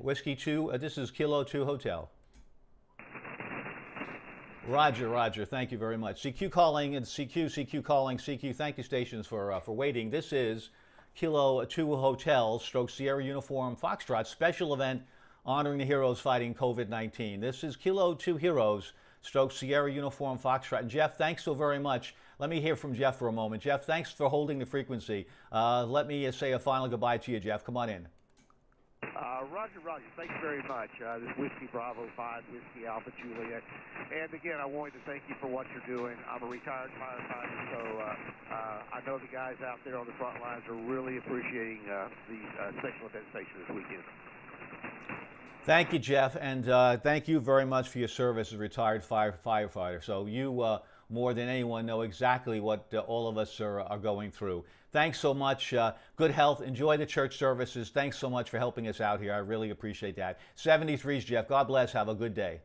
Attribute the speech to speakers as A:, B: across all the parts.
A: Whiskey 2, this is Kilo 2 Hotel. Roger, Roger. Thank you very much. CQ calling and CQ calling CQ. Thank you, stations, for waiting. This is Kilo 2 Hotel, stroke Sierra Uniform Foxtrot special event honoring the heroes fighting COVID-19. This is Kilo 2 Heroes, stroke Sierra Uniform Foxtrot. And Jeff, thanks so very much. Let me hear from Jeff for a moment. Jeff, thanks for holding the frequency. Let me say a final goodbye to you, Jeff. Come on in.
B: Roger, thank you very much. This is Whiskey Bravo 5, Whiskey Alpha Juliet. And again, I wanted to thank you for what you're doing. I'm a retired firefighter, so I know the guys out there on the front lines are really appreciating the special event station this weekend.
A: Thank you, Jeff, and thank you very much for your service as a retired firefighter. So you, more than anyone, know exactly what all of us are going through. Thanks so much. Good health. Enjoy the church services. Thanks so much for helping us out here. I really appreciate that. 73s, Jeff. God bless. Have a good day.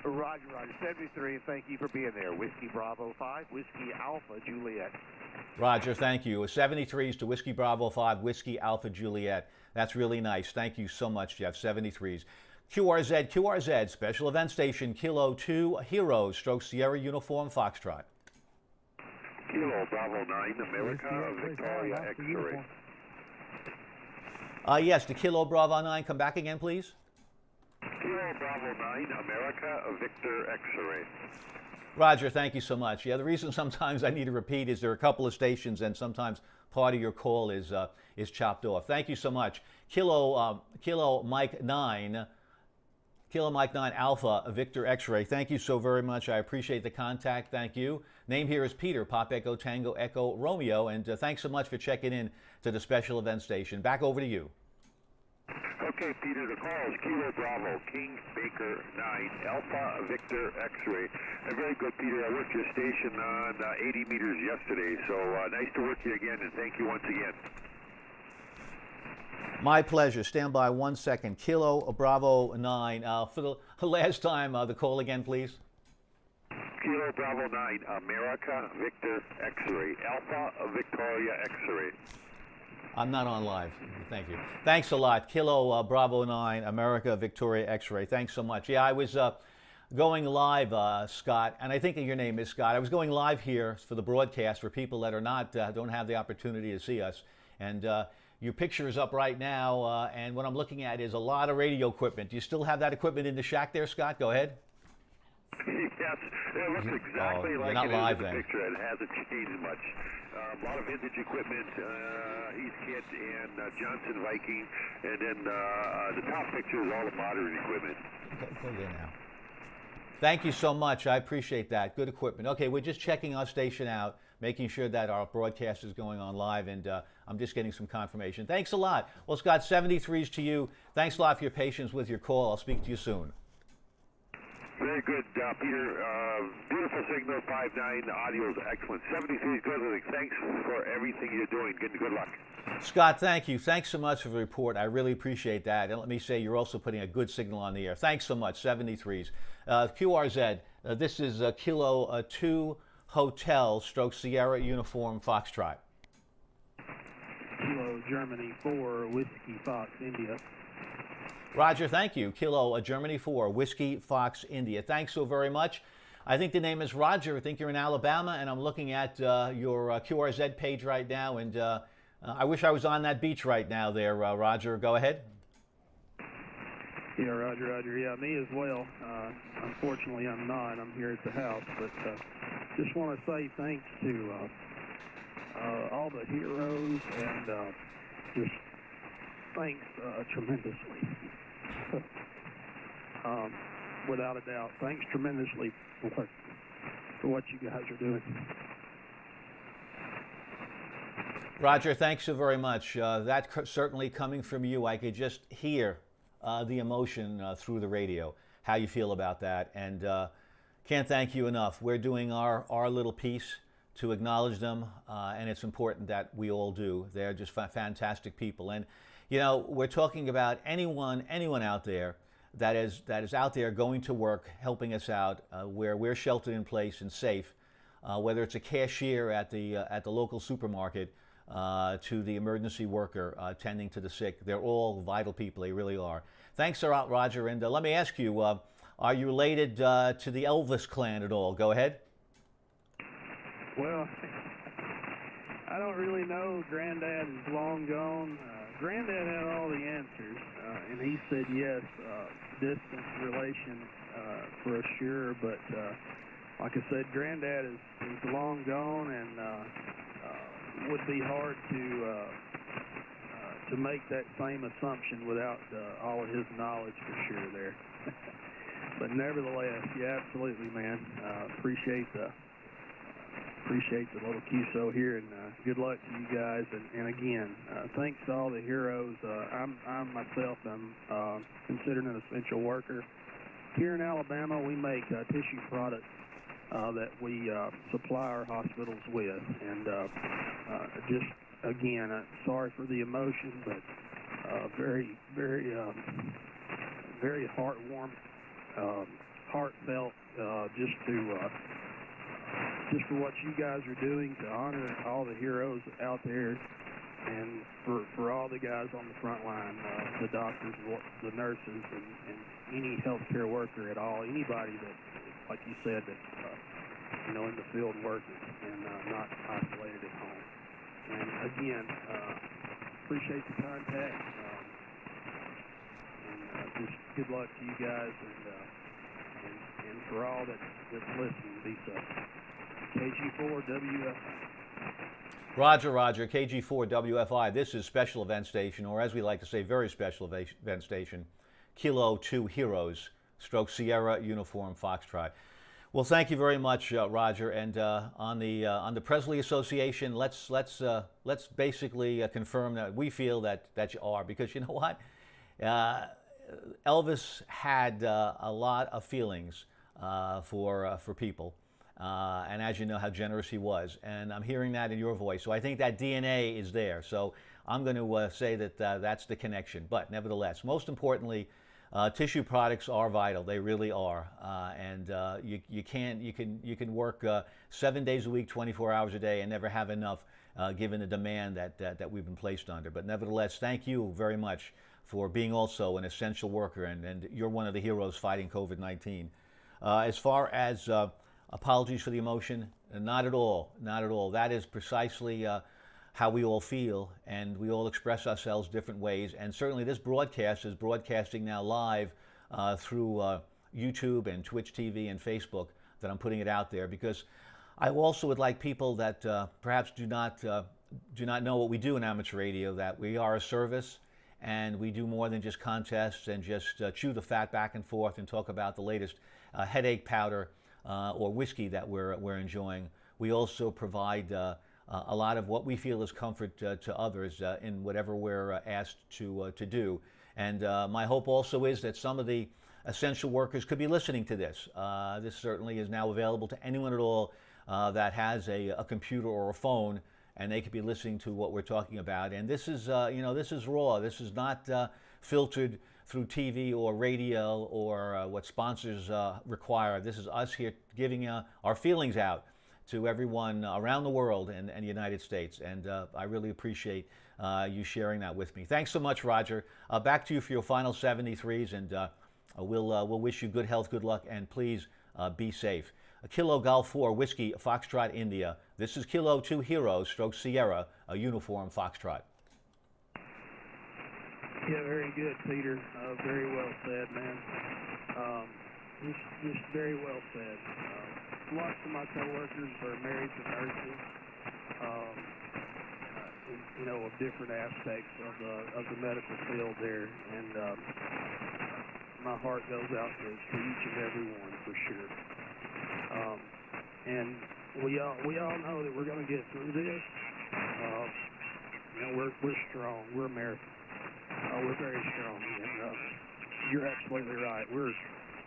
B: Roger, 73, and thank you for being there. Whiskey Bravo 5, Whiskey Alpha Juliet.
A: Roger, thank you. 73s to Whiskey Bravo 5, Whiskey Alpha Juliet. That's really nice. Thank you so much, Jeff. 73s. QRZ, special event station, Kilo 2 Heroes, stroke Sierra Uniform Foxtrot.
C: Kilo Bravo 9, America, Victoria X-ray.
A: Yes, to Kilo Bravo 9. Come back again, please.
C: Kilo Bravo 9, America, Victor X-ray.
A: Roger, thank you so much. Yeah, the reason sometimes I need to repeat is there are a couple of stations and sometimes part of your call is chopped off. Thank you so much. Kilo Mike 9, Kilo Mike 9 Alpha Victor X-ray. Thank you so very much. I appreciate the contact. Thank you. Name here is Peter, Pop Echo Tango Echo Romeo, and thanks so much for checking in to the special event station. Back over to you.
C: Okay, Peter, the call is Kilo Bravo, King Baker 9, Alpha Victor X-ray. Very good, Peter. I worked your station on 80 meters yesterday, so nice to work you again, and thank you once again.
A: My pleasure. Stand by 1 second. Kilo Bravo 9. For the last time, the call again, please.
C: Kilo Bravo 9, America Victor X-ray, Alpha Victoria X-ray.
A: I'm not on live. Thank you. Thanks a lot. Kilo Bravo 9, America Victoria X-ray. Thanks so much. Yeah, I was going live, Scott, and I think your name is Scott. I was going live here for the broadcast for people that are not don't have the opportunity to see us. And your picture is up right now, and what I'm looking at is a lot of radio equipment. Do you still have that equipment in the shack there, Scott? Go ahead.
C: Yes, it looks exactly like
A: not
C: it
A: live,
C: is in the
A: then.
C: picture. It hasn't changed much. A lot of vintage equipment, Heath Kit and Johnson Viking, and then the top picture is all the modern equipment.
A: Go there now. Thank you so much. I appreciate that. Good equipment. Okay, we're just checking our station out, making sure that our broadcast is going on live, and I'm just getting some confirmation. Thanks a lot. Well, Scott, 73s to you. Thanks a lot for your patience with your call. I'll speak to you soon.
C: Very good, Peter. Beautiful signal, 5.9. Audio is excellent. 73 is good. Thanks for everything you're doing. Good luck.
A: Scott, thank you. Thanks so much for the report. I really appreciate that. And let me say, you're also putting a good signal on the air. Thanks so much. 73s. QRZ, this is Kilo 2 Hotel, stroke Sierra Uniform Foxtrot.
D: Kilo Germany 4, Whiskey Fox India.
A: Roger, thank you. Kilo Germany 4, Whiskey Fox India. Thanks so very much. I think the name is Roger. I think you're in Alabama, and I'm looking at your QRZ page right now, and I wish I was on that beach right now there, Roger. Go ahead.
D: Yeah, Roger. Yeah, me as well. Unfortunately, I'm not. I'm here at the house, but just want to say thanks to all the heroes, and just thanks tremendously. Without a doubt, thanks tremendously for what you guys are doing.
A: Roger, thanks so very much. That certainly coming from you, I could just hear the emotion through the radio, how you feel about that, and can't thank you enough. We're doing our little piece to acknowledge them, and it's important that we all do. They're just fantastic people, and you know, we're talking about anyone out there that is out there going to work, helping us out, where we're sheltered in place and safe, whether it's a cashier at the local supermarket, to the emergency worker tending to the sick. They're all vital people. They really are. Thanks, Sir Roger. And let me ask you, are you related to the Elvis clan at all? Go ahead.
D: Well, I don't really know. Granddad is long gone. Granddad had all the answers, and he said yes, distant relation for sure. But like I said, Granddad is long gone, and would be hard to make that same assumption without all of his knowledge for sure there. But nevertheless, yeah, absolutely, man. Appreciate the little QSO here, and good luck to you guys. And again, thanks to all the heroes. I'm myself, I'm considered an essential worker. Here in Alabama, we make tissue products that we supply our hospitals with. And just, again, sorry for the emotion, but very, very, very heartwarming, heartfelt, just for what you guys are doing to honor all the heroes out there, and for all the guys on the front line, the doctors, the nurses, and any healthcare worker at all, anybody that, like you said, that's in the field working and not isolated at home. And again, appreciate the contact, and just good luck to you guys, and for all that's listening, be safe. KG4 WFI.
A: Roger, KG4 WFI. This is Special Event Station, or as we like to say, very special event station, Kilo 2 Heroes, stroke Sierra Uniform Foxtrot. Well, thank you very much, Roger. And on the Presley Association, let's basically confirm that we feel that you are, because you know what, Elvis had a lot of feelings for people. And as you know, how generous he was. And I'm hearing that in your voice. So I think that DNA is there. So I'm going to say that that's the connection. But nevertheless, most importantly, tissue products are vital. They really are. And you can work 7 days a week, 24 hours a day, and never have enough given the demand that we've been placed under. But nevertheless, thank you very much for being also an essential worker. And you're one of the heroes fighting COVID-19. As far as apologies for the emotion, not at all, not at all. That is precisely how we all feel, and we all express ourselves different ways. And certainly this broadcast is broadcasting now live through YouTube and Twitch TV and Facebook, that I'm putting it out there, because I also would like people that perhaps do not know what we do in amateur radio, that we are a service, and we do more than just contests and just chew the fat back and forth and talk about the latest headache powder or whiskey that we're enjoying. We also provide a lot of what we feel is comfort to others in whatever we're asked to do. And my hope also is that some of the essential workers could be listening to this. This certainly is now available to anyone at all that has a computer or a phone, and they could be listening to what we're talking about. And this is, this is raw. This is not filtered through TV or radio or what sponsors require. This is us here giving our feelings out to everyone around the world and the United States. And I really appreciate you sharing that with me. Thanks so much, Roger. Back to you for your final 73s, and we'll wish you good health, good luck, and please be safe. Kilo Golf 4 Whiskey Foxtrot India. This is Kilo 2 Heroes stroke Sierra, a uniform Foxtrot.
D: Yeah, very good, Peter. Very well said, man. Just very well said. Lots of my coworkers are married to nurses, of different aspects of the medical field there, and my heart goes out to each and every one for sure. And we all know that we're going to get through this. We're strong. We're American. We're very strong, and you're absolutely right.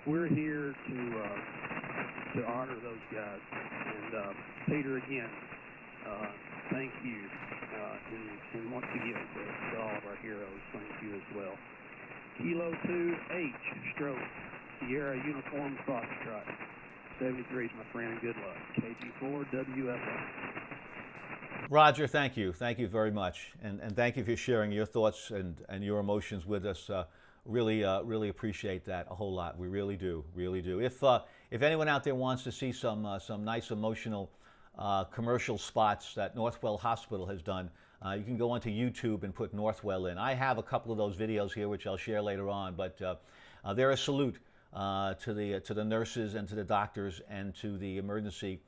D: We're here to honor those guys. And Peter, again, thank you, and once again to all of our heroes, thank you as well. Kilo 2H stroke Sierra Uniform Foxtrot. 73 is my friend, and good luck. KG4 WFI.
A: Roger, thank you. Thank you very much. And thank you for sharing your thoughts and your emotions with us. Really appreciate that a whole lot. We really do, really do. If anyone out there wants to see some nice emotional commercial spots that Northwell Hospital has done, you can go onto YouTube and put Northwell in. I have a couple of those videos here, which I'll share later on, but they're a salute to the nurses and to the doctors and to the emergency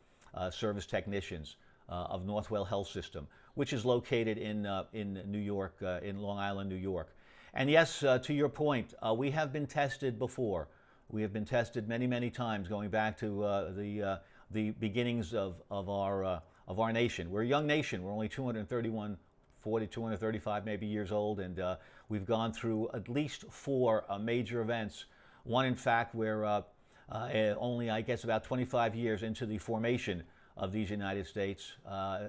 A: service technicians of Northwell Health System, which is located in New York, in Long Island, New York. And yes, to your point, we have been tested before. We have been tested many times, going back to the beginnings of our nation. We're a young nation. We're only 235 maybe years old, and we've gone through at least 4 major events. One, in fact, where only, I guess, about 25 years into the formation of these United States,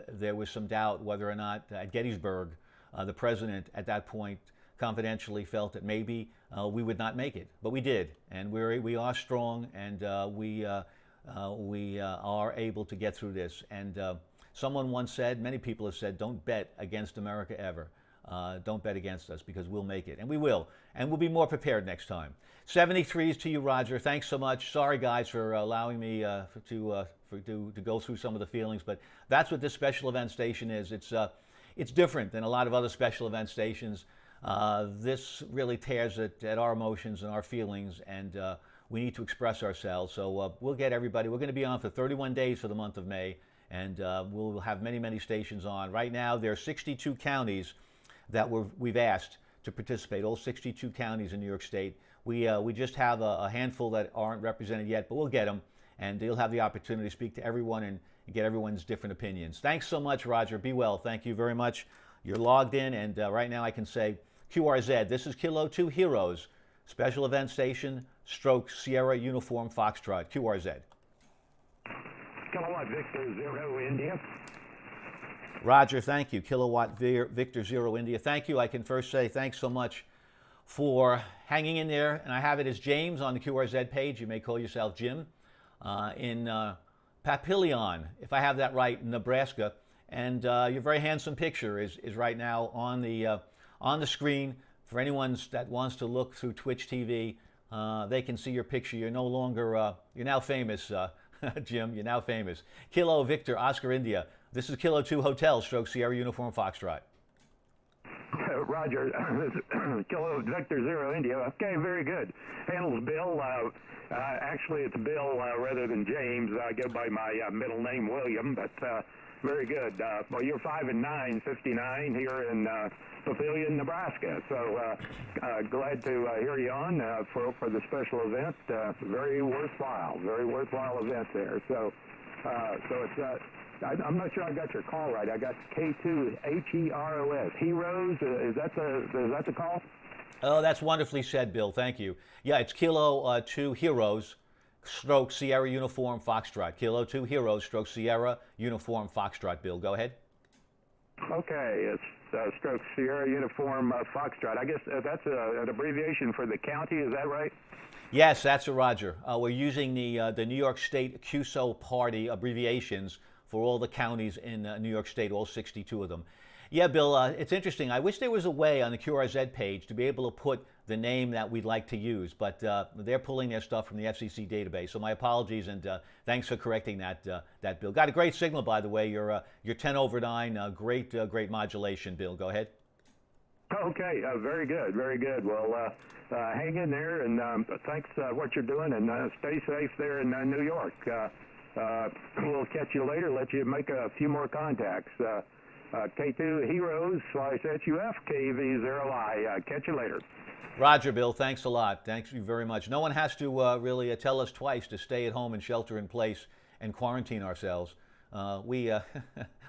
A: there was some doubt whether or not at Gettysburg, the president at that point confidentially felt that maybe we would not make it, but we did, and we are strong, and we are able to get through this. And someone once said, many people have said, don't bet against America ever. Don't bet against us, because we'll make it, and we will, and we'll be more prepared next time. 73s to you, Roger. Thanks so much. Sorry, guys, for allowing me to go through some of the feelings, but that's what this special event station is. It's different than a lot of other special event stations. This really tears at our emotions and our feelings, and we need to express ourselves. So we'll get everybody. We're going to be on for 31 days for the month of May, and we'll have many stations on. Right now, there are 62 counties that we've asked to participate, all 62 counties in New York State. We just have a handful that aren't represented yet, but we'll get them, and you'll have the opportunity to speak to everyone and get everyone's different opinions. Thanks so much, Roger. Be well. Thank you very much. You're logged in, and right now I can say QRZ. This is Kilo 2 Heroes, Special Event Station, Stroke Sierra Uniform Foxtrot, QRZ.
C: Kilowatt Victor 0 India.
A: Roger, thank you. Kilowatt Victor 0 India. Thank you. I can first say thanks so much for hanging in there. And I have it as James on the QRZ page. You may call yourself Jim. In Papillion, if I have that right, Nebraska. And your very handsome picture is right now on the screen. For anyone that wants to look through Twitch TV, they can see your picture. You're no longer, you're now famous, Jim. You're now famous. Kilo Victor Oscar India. This is Kilo 2 Hotel, Stroke Sierra Uniform Foxtrot.
C: Roger, this is Kilo Victor 0 India. Okay, very good. Handles Bill. Actually, it's Bill rather than James. I go by my middle name, William, but very good. Well, you're 5 and 9, 59 here in Papillion, Nebraska. So glad to hear you on for the special event. Very worthwhile event there. So it's. I'm not sure I got your call right. I got K2 HEROS. Heroes. Is that the call?
A: Oh, that's wonderfully said, Bill. Thank you. Yeah, it's Kilo 2 Heroes, Stroke Sierra Uniform Foxtrot. Kilo 2 Heroes, Stroke Sierra Uniform Foxtrot. Bill, go ahead.
C: Okay, it's Stroke Sierra Uniform Foxtrot. I guess that's an abbreviation for the county. Is that right?
A: Yes, that's a Roger. We're using the New York State QSO Party abbreviations for all the counties in New York State, all 62 of them. Yeah, Bill, it's interesting. I wish there was a way on the QRZ page to be able to put the name that we'd like to use, but they're pulling their stuff from the FCC database. So my apologies, and thanks for correcting that, Bill. Got a great signal, by the way. You're 10 over 9. Great modulation, Bill. Go ahead.
C: Okay, very good, very good. Well, hang in there, and thanks what you're doing, and stay safe there in New York. We'll catch you later, let you make a few more contacts. K2 Heroes /HUF KV0I. Catch you later.
A: Roger, Bill. Thanks a lot. Thanks you very much. No one has to really tell us twice to stay at home and shelter in place and quarantine ourselves. We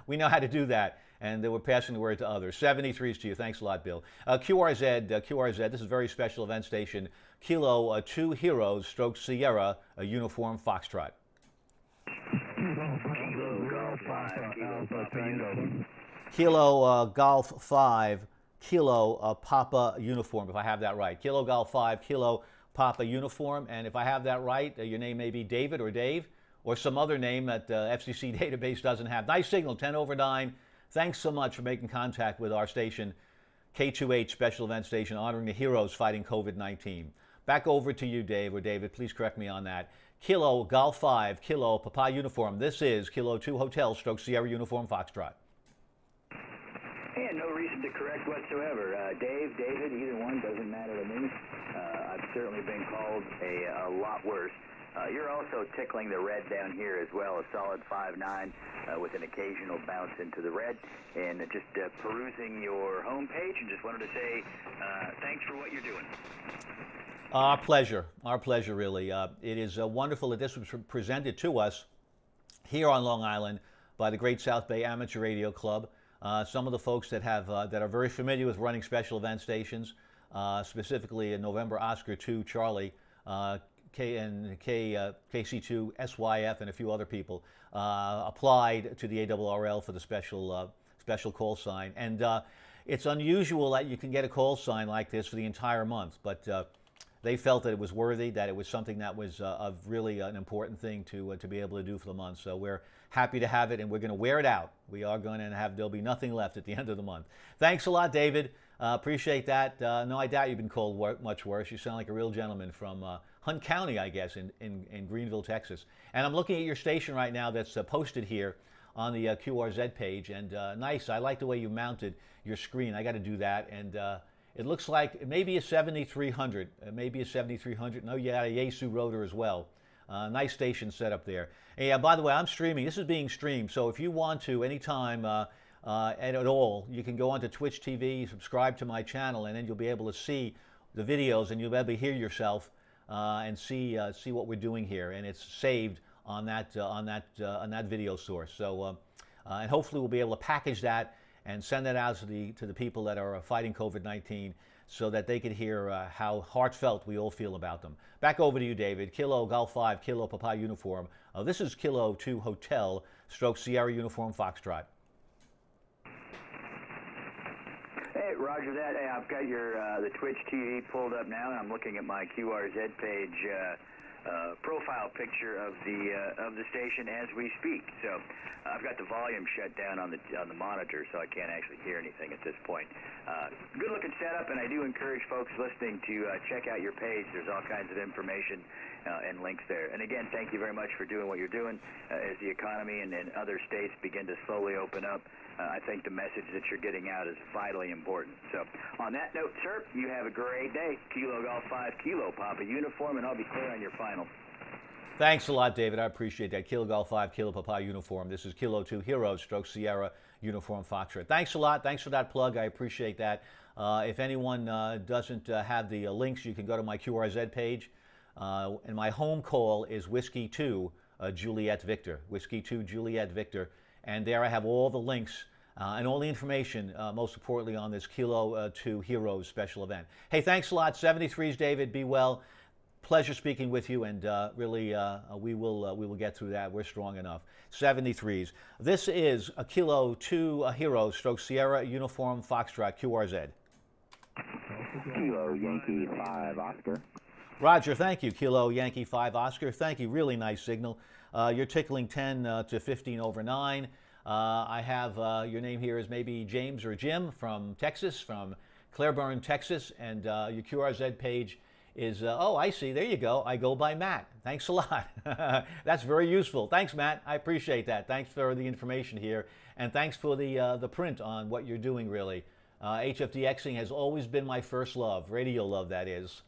A: know how to do that, and we're passing the word to others. 73s to you. Thanks a lot, Bill. QRZ, this is a very special event station. Kilo 2 Heroes, Stroke Sierra, a Uniform Foxtrot. Kilo Golf 5, Kilo Papa Uniform, if I have that right. Kilo Golf 5, Kilo Papa Uniform, and if I have that right, your name may be David or Dave, or some other name that FCC database doesn't have. Nice signal, 10 over 9. thanks so much for making contact with our station, K2H Special Event Station, honoring the heroes fighting COVID-19. Back over to you, Dave, or David, please correct me on that. Kilo Golf 5, Kilo Papa Uniform. This is Kilo 2 Hotel Stroke Sierra Uniform Foxtrot.
E: And no reason to correct whatsoever. Dave, David, either one doesn't matter to me. I've certainly been called a lot worse. You're also tickling the red down here as well, a solid 5.9 with an occasional bounce into the red. And just perusing your homepage, and just wanted to say thanks for what you're doing.
A: Our pleasure, really. It is wonderful that this was presented to us here on Long Island by the Great South Bay Amateur Radio Club. Some of the folks that are very familiar with running special event stations, specifically in November Oscar 2 Charlie, KC2 SYF, and a few other people applied to the ARRL for the special call sign. And it's unusual that you can get a call sign like this for the entire month, but they felt that it was worthy, that it was something that was of really an important thing to be able to do for the month. So we're happy to have it, and we're going to wear it out. We are going to have, there'll be nothing left at the end of the month. Thanks a lot, David. Appreciate that. No, I doubt you've been called much worse. You sound like a real gentleman from Hunt County, I guess, in Greenville, Texas. And I'm looking at your station right now that's posted here on the QRZ page. And nice, I like the way you mounted your screen. I got to do that. And it looks like it may be a 7300. Maybe a 7300. No, you got a Yaesu rotor as well. Nice station set up there. Hey, by the way, I'm streaming. This is being streamed. So if you want to, anytime at all, you can go onto Twitch TV, subscribe to my channel, and then you'll be able to see the videos, and you'll be able to hear yourself and see what we're doing here. And it's saved on that video source. So and hopefully we'll be able to package that and send that out to the people that are fighting COVID-19, so that they could hear how heartfelt we all feel about them. Back over to you, David. Kilo Golf 5, Kilo Papa Uniform. This is Kilo 2 Hotel Stroke Sierra Uniform Foxtrot.
E: Hey, Roger that. Hey, I've got your the Twitch TV pulled up now, and I'm looking at my QRZ page profile picture of the station as we speak. So I've got the volume shut down on the monitor, so I can't actually hear anything at this point. Good looking setup, and I do encourage folks listening to check out your page. There's all kinds of information and links there. And again, thank you very much for doing what you're doing as the economy and other states begin to slowly open up. I think the message that you're getting out is vitally important. So on that note, sir, you have a great day. Kilo Golf 5, Kilo Papa Uniform, and I'll be clear on your final.
A: Thanks a lot, David. I appreciate that. Kilo Golf 5, Kilo Papa Uniform. This is Kilo 2 Heroes Stroke Sierra Uniform Foxtrot. Thanks a lot. Thanks for that plug. I appreciate that. If anyone doesn't have the links, you can go to my QRZ page. And my home call is Whiskey 2 Juliet Victor. Whiskey 2 Juliet Victor. And there I have all the links and all the information, most importantly, on this Kilo 2 Heroes special event. Hey, thanks a lot. 73s, David. Be well. Pleasure speaking with you, and really, we will get through that. We're strong enough. 73s. This is a Kilo 2 Heroes Stroke Sierra Uniform Foxtrot QRZ.
F: Kilo Yankee 5 Oscar.
A: Roger, thank you. Kilo Yankee 5 Oscar. Thank you. Really nice signal. You're tickling 10 to 15 over 9. I have your name here is maybe James or Jim from Texas, from Claiborne, Texas, and your QRZ page is, oh, I see. There you go. I go by Matt. Thanks a lot. That's very useful. Thanks, Matt. I appreciate that. Thanks for the information here, and thanks for the print on what you're doing, really. HFDXing has always been my first love, radio love, that is.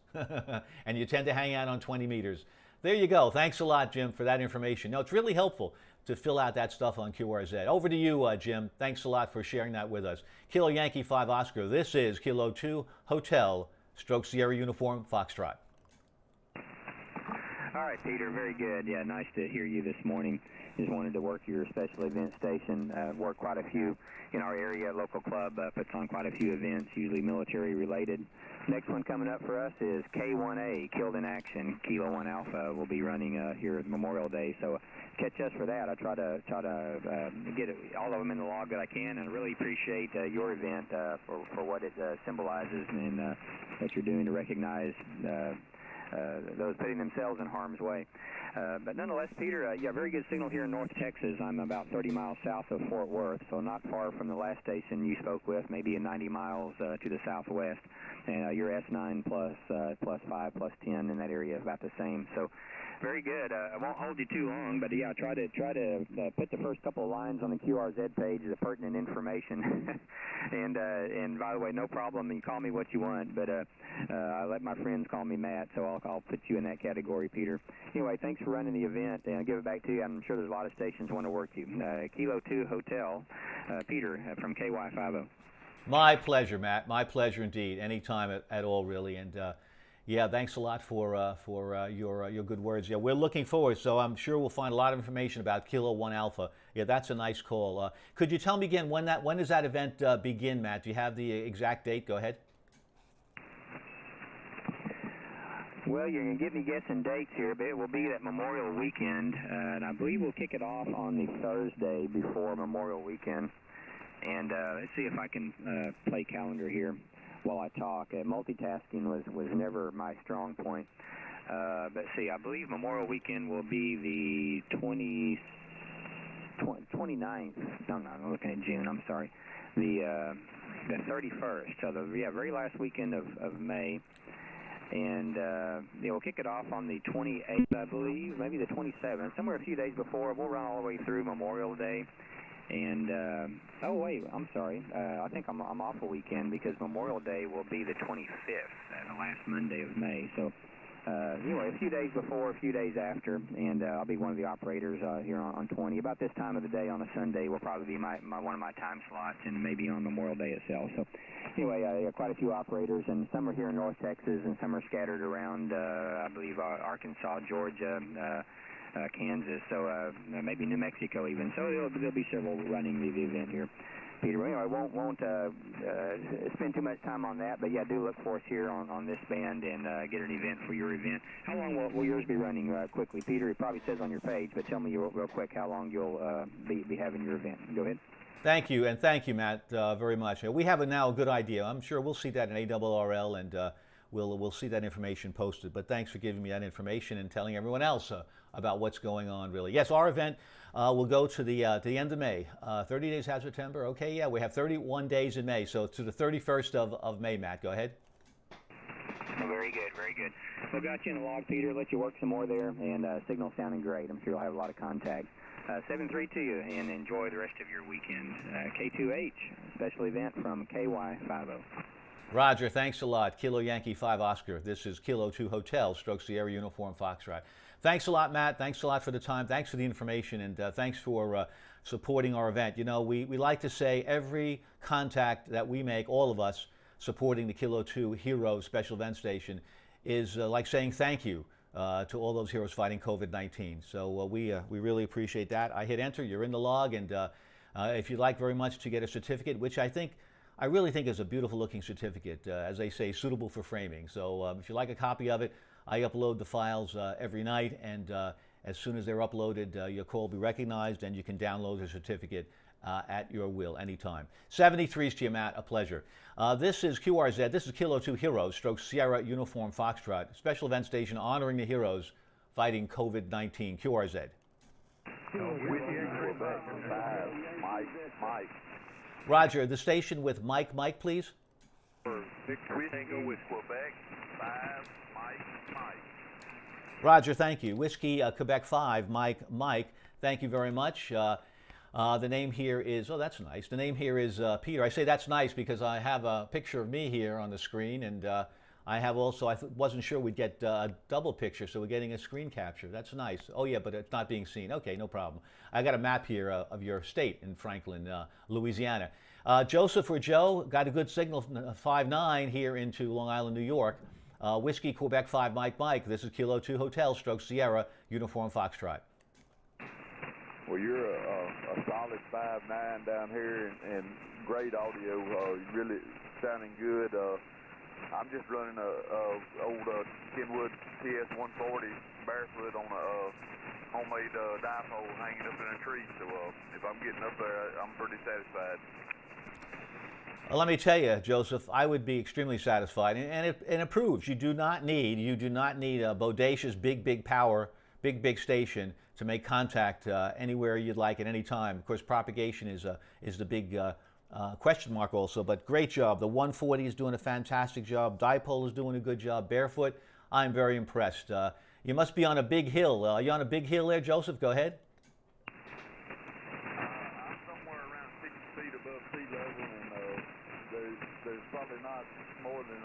A: And you tend to hang out on 20 meters. There you go. Thanks a lot, Jim, for that information. No, it's really helpful to fill out that stuff on QRZ. Over to you, Jim. Thanks a lot for sharing that with us. Kilo Yankee 5 Oscar. This is Kilo 2 Hotel Stroke Sierra Uniform Foxtrot.
F: All right, Peter, very good. Yeah, nice to hear you this morning. Just wanted to work your special event station, work quite a few in our area. Local club puts on quite a few events, usually military related. Next one coming up for us is K1A, Killed in Action. Kilo 1 Alpha will be running here at Memorial Day, so catch us for that. I try to get all of them in the log that I can, and I really appreciate your event for what it symbolizes and what you're doing to recognize those putting themselves in harm's way. But nonetheless, Peter, yeah, very good signal here in North Texas. I'm about 30 miles south of Fort Worth, so not far from the last station you spoke with, maybe 90 miles to the southwest. And your S9 plus 5, plus 10 in that area is about the same. So very good. I won't hold you too long, but yeah, try to put the first couple of lines on the QRZ page, the pertinent information. and by the way, no problem. You call me what you want, but I let my friends call me Matt, so I'll put you in that category, Peter. Anyway, thanks for running the event, and I'll give it back to you. I'm sure there's a lot of stations want to work you. Kilo 2 Hotel, Peter from KY50.
A: My pleasure, Matt. My pleasure indeed. Anytime at all, really. And yeah, thanks a lot for your good words. Yeah, we're looking forward. So I'm sure we'll find a lot of information about Kilo 1 Alpha. Yeah, that's a nice call. Could you tell me again when does that event begin, Matt? Do you have the exact date? Go ahead.
F: Well, you're going to get me guessing dates here, but it will be that Memorial Weekend, and I believe we'll kick it off on the Thursday before Memorial Weekend. And let's see if I can play calendar here while I talk. Multitasking was never my strong point. But see, I believe Memorial Weekend will be the 29th. No, I'm looking at June. I'm sorry. The 31st. So the very last weekend of May. And we'll kick it off on the 28th, I believe, maybe the 27th, somewhere a few days before. We'll run all the way through Memorial Day. And, oh, wait, I'm sorry. I think I'm off a weekend because Memorial Day will be the 25th, the last Monday of May. So, anyway, a few days before, a few days after, and I'll be one of the operators here on 20. About this time of the day on a Sunday will probably be one of my time slots, and maybe on Memorial Day itself. So, anyway, quite a few operators, and some are here in North Texas, and some are scattered around, I believe, Arkansas, Georgia, Kansas, so maybe New Mexico even. So there'll be several running the event here, Peter. Anyway, I won't spend too much time on that, but yeah, do look for us here on this band and get an event for your event. How long will yours be running quickly, Peter? It probably says on your page, but tell me real quick how long you'll be having your event. Go ahead.
A: Thank you, and thank you, Matt, very much. We have now a good idea. I'm sure we'll see that in ARRL, and we'll see that information posted. But thanks for giving me that information and telling everyone else about what's going on, really. Yes, our event will go to the end of May. 30 days out of September. Okay, yeah, we have 31 days in May, so to the 31st of May, Matt. Go ahead.
F: Very good, very good. Well, got you in the log, Peter. Let you work some more there, and signal sounding great. I'm sure you'll have a lot of contact. 7-3 to you, and enjoy the rest of your weekend. K2H, special event from KY50.
A: Roger, thanks a lot. Kilo Yankee 5 Oscar. This is Kilo 2 Hotel, Stroke Sierra Uniform Foxtrot. Thanks a lot, Matt. Thanks a lot for the time. Thanks for the information, and thanks for supporting our event. You know, we like to say every contact that we make, all of us, supporting the Kilo 2 Heroes Special Event Station is like saying thank you to all those heroes fighting COVID-19. So we really appreciate that. I hit enter. You're in the log, and if you'd like very much to get a certificate, which I really think is a beautiful looking certificate, as they say, suitable for framing. So if you like a copy of it, I upload the files every night, and as soon as they're uploaded, your call will be recognized, and you can download the certificate at your will, anytime. 73's to you, Matt. A pleasure. This is QRZ. This is Kilo 2 Heroes, Stroke Sierra Uniform Foxtrot, special event station honoring the heroes fighting COVID-19. QRZ.
C: Mike.
A: Roger, the station with Mike, please.
C: Victory Tango with Quebec 5, Mike.
A: Roger, thank you. Whiskey Quebec 5, Mike. Thank you very much. The name here is, oh, that's nice. The name here is Peter. I say that's nice because I have a picture of me here on the screen, and I have also, I wasn't sure we'd get a double picture, so we're getting a screen capture. That's nice. Oh, yeah, but it's not being seen. Okay, no problem. I got a map here of your state in Franklin, Louisiana. Joseph or Joe, got a good signal from 5-9 here into Long Island, New York. Whiskey Quebec 5, Mike. This is Kilo 2 Hotel, Stroke Sierra, Uniform Foxtrot.
G: Well, you're a solid 5-9 down here, and great audio. Really sounding good. I'm just running a old Kenwood TS-140 barefoot on a homemade dipole hanging up in a tree. So if I'm getting up there, I'm pretty satisfied.
A: Well, let me tell you, Joseph, I would be extremely satisfied, and it proves you do not need a bodacious, big power, big station to make contact anywhere you'd like at any time. Of course, propagation is the big question mark also, but great job. The 140 is doing a fantastic job. Dipole is doing a good job. Barefoot, I'm very impressed. You must be on a big hill. Are you on a big hill there, Joseph? Go ahead.
G: I'm somewhere around 6 feet above sea level, and there's probably not more than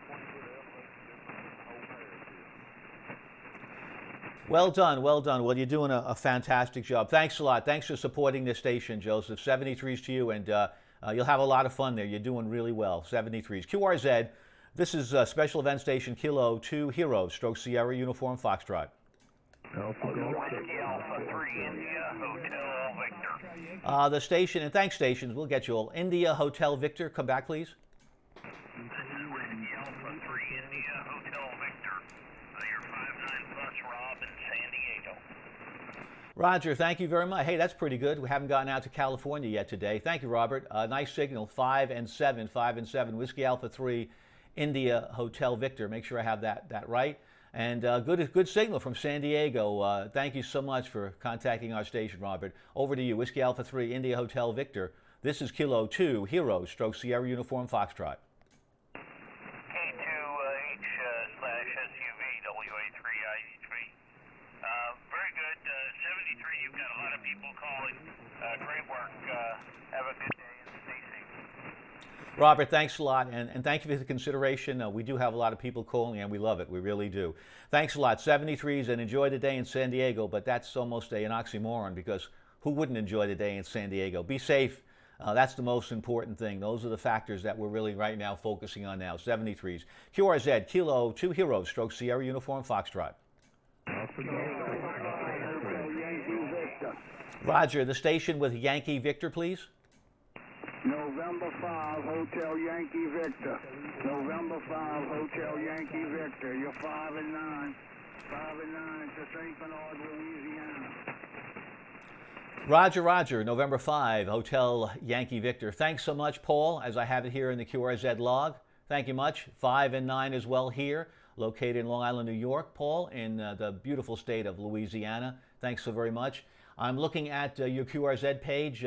G: 20 foot elevation difference in the whole parish here.
A: Well done, well done. Well, you're doing a fantastic job. Thanks a lot. Thanks for supporting this station, Joseph. 73s to you, and you'll have a lot of fun there. You're doing really well. 73s. QRZ, this is Special Event Station Kilo 2 Heroes, Stroke Sierra Uniform Foxtrot.
D: Alpha
E: 3 India Hotel Victor.
A: The station, and thanks stations, we'll get you all. India Hotel Victor, come back please.
E: This is Whiskey Alpha 3 India Hotel Victor. Your 59 plus Rob in San Diego.
A: Roger, thank you very much. Hey, that's pretty good. We haven't gotten out to California yet today. Thank you, Robert. Nice signal, 5 and 7, Whiskey Alpha 3 India Hotel Victor. Make sure I have that right. And good signal from San Diego. Thank you so much for contacting our station, Robert. Over to you, Whiskey Alpha 3 India Hotel Victor. This is Kilo 2 Heroes, Stroke Sierra Uniform Foxtrot.
E: K2H/SUV WA3IHV. Very good. 73, you've got a lot of people calling. Great work. Have a good day and stay safe.
A: Robert, thanks a lot, and thank you for the consideration. We do have a lot of people calling, and we love it. We really do. Thanks a lot. 73s, and enjoy the day in San Diego, but that's almost an oxymoron, because who wouldn't enjoy the day in San Diego? Be safe. That's the most important thing. Those are the factors that we're really right now focusing on now. 73s. QRZ, Kilo 2 Heroes, Stroke Sierra Uniform Foxtrot. Roger, the station with Yankee Victor, please.
H: November 5, Hotel Yankee Victor. November 5, Hotel Yankee Victor. You're 5 and 9. 5 and 9 to St. Bernard, Louisiana.
A: Roger, November 5, Hotel Yankee Victor. Thanks so much, Paul, as I have it here in the QRZ log. Thank you much. 5 and 9 as well here, located in Long Island, New York. Paul, in the beautiful state of Louisiana. Thanks so very much. I'm looking at your QRZ page.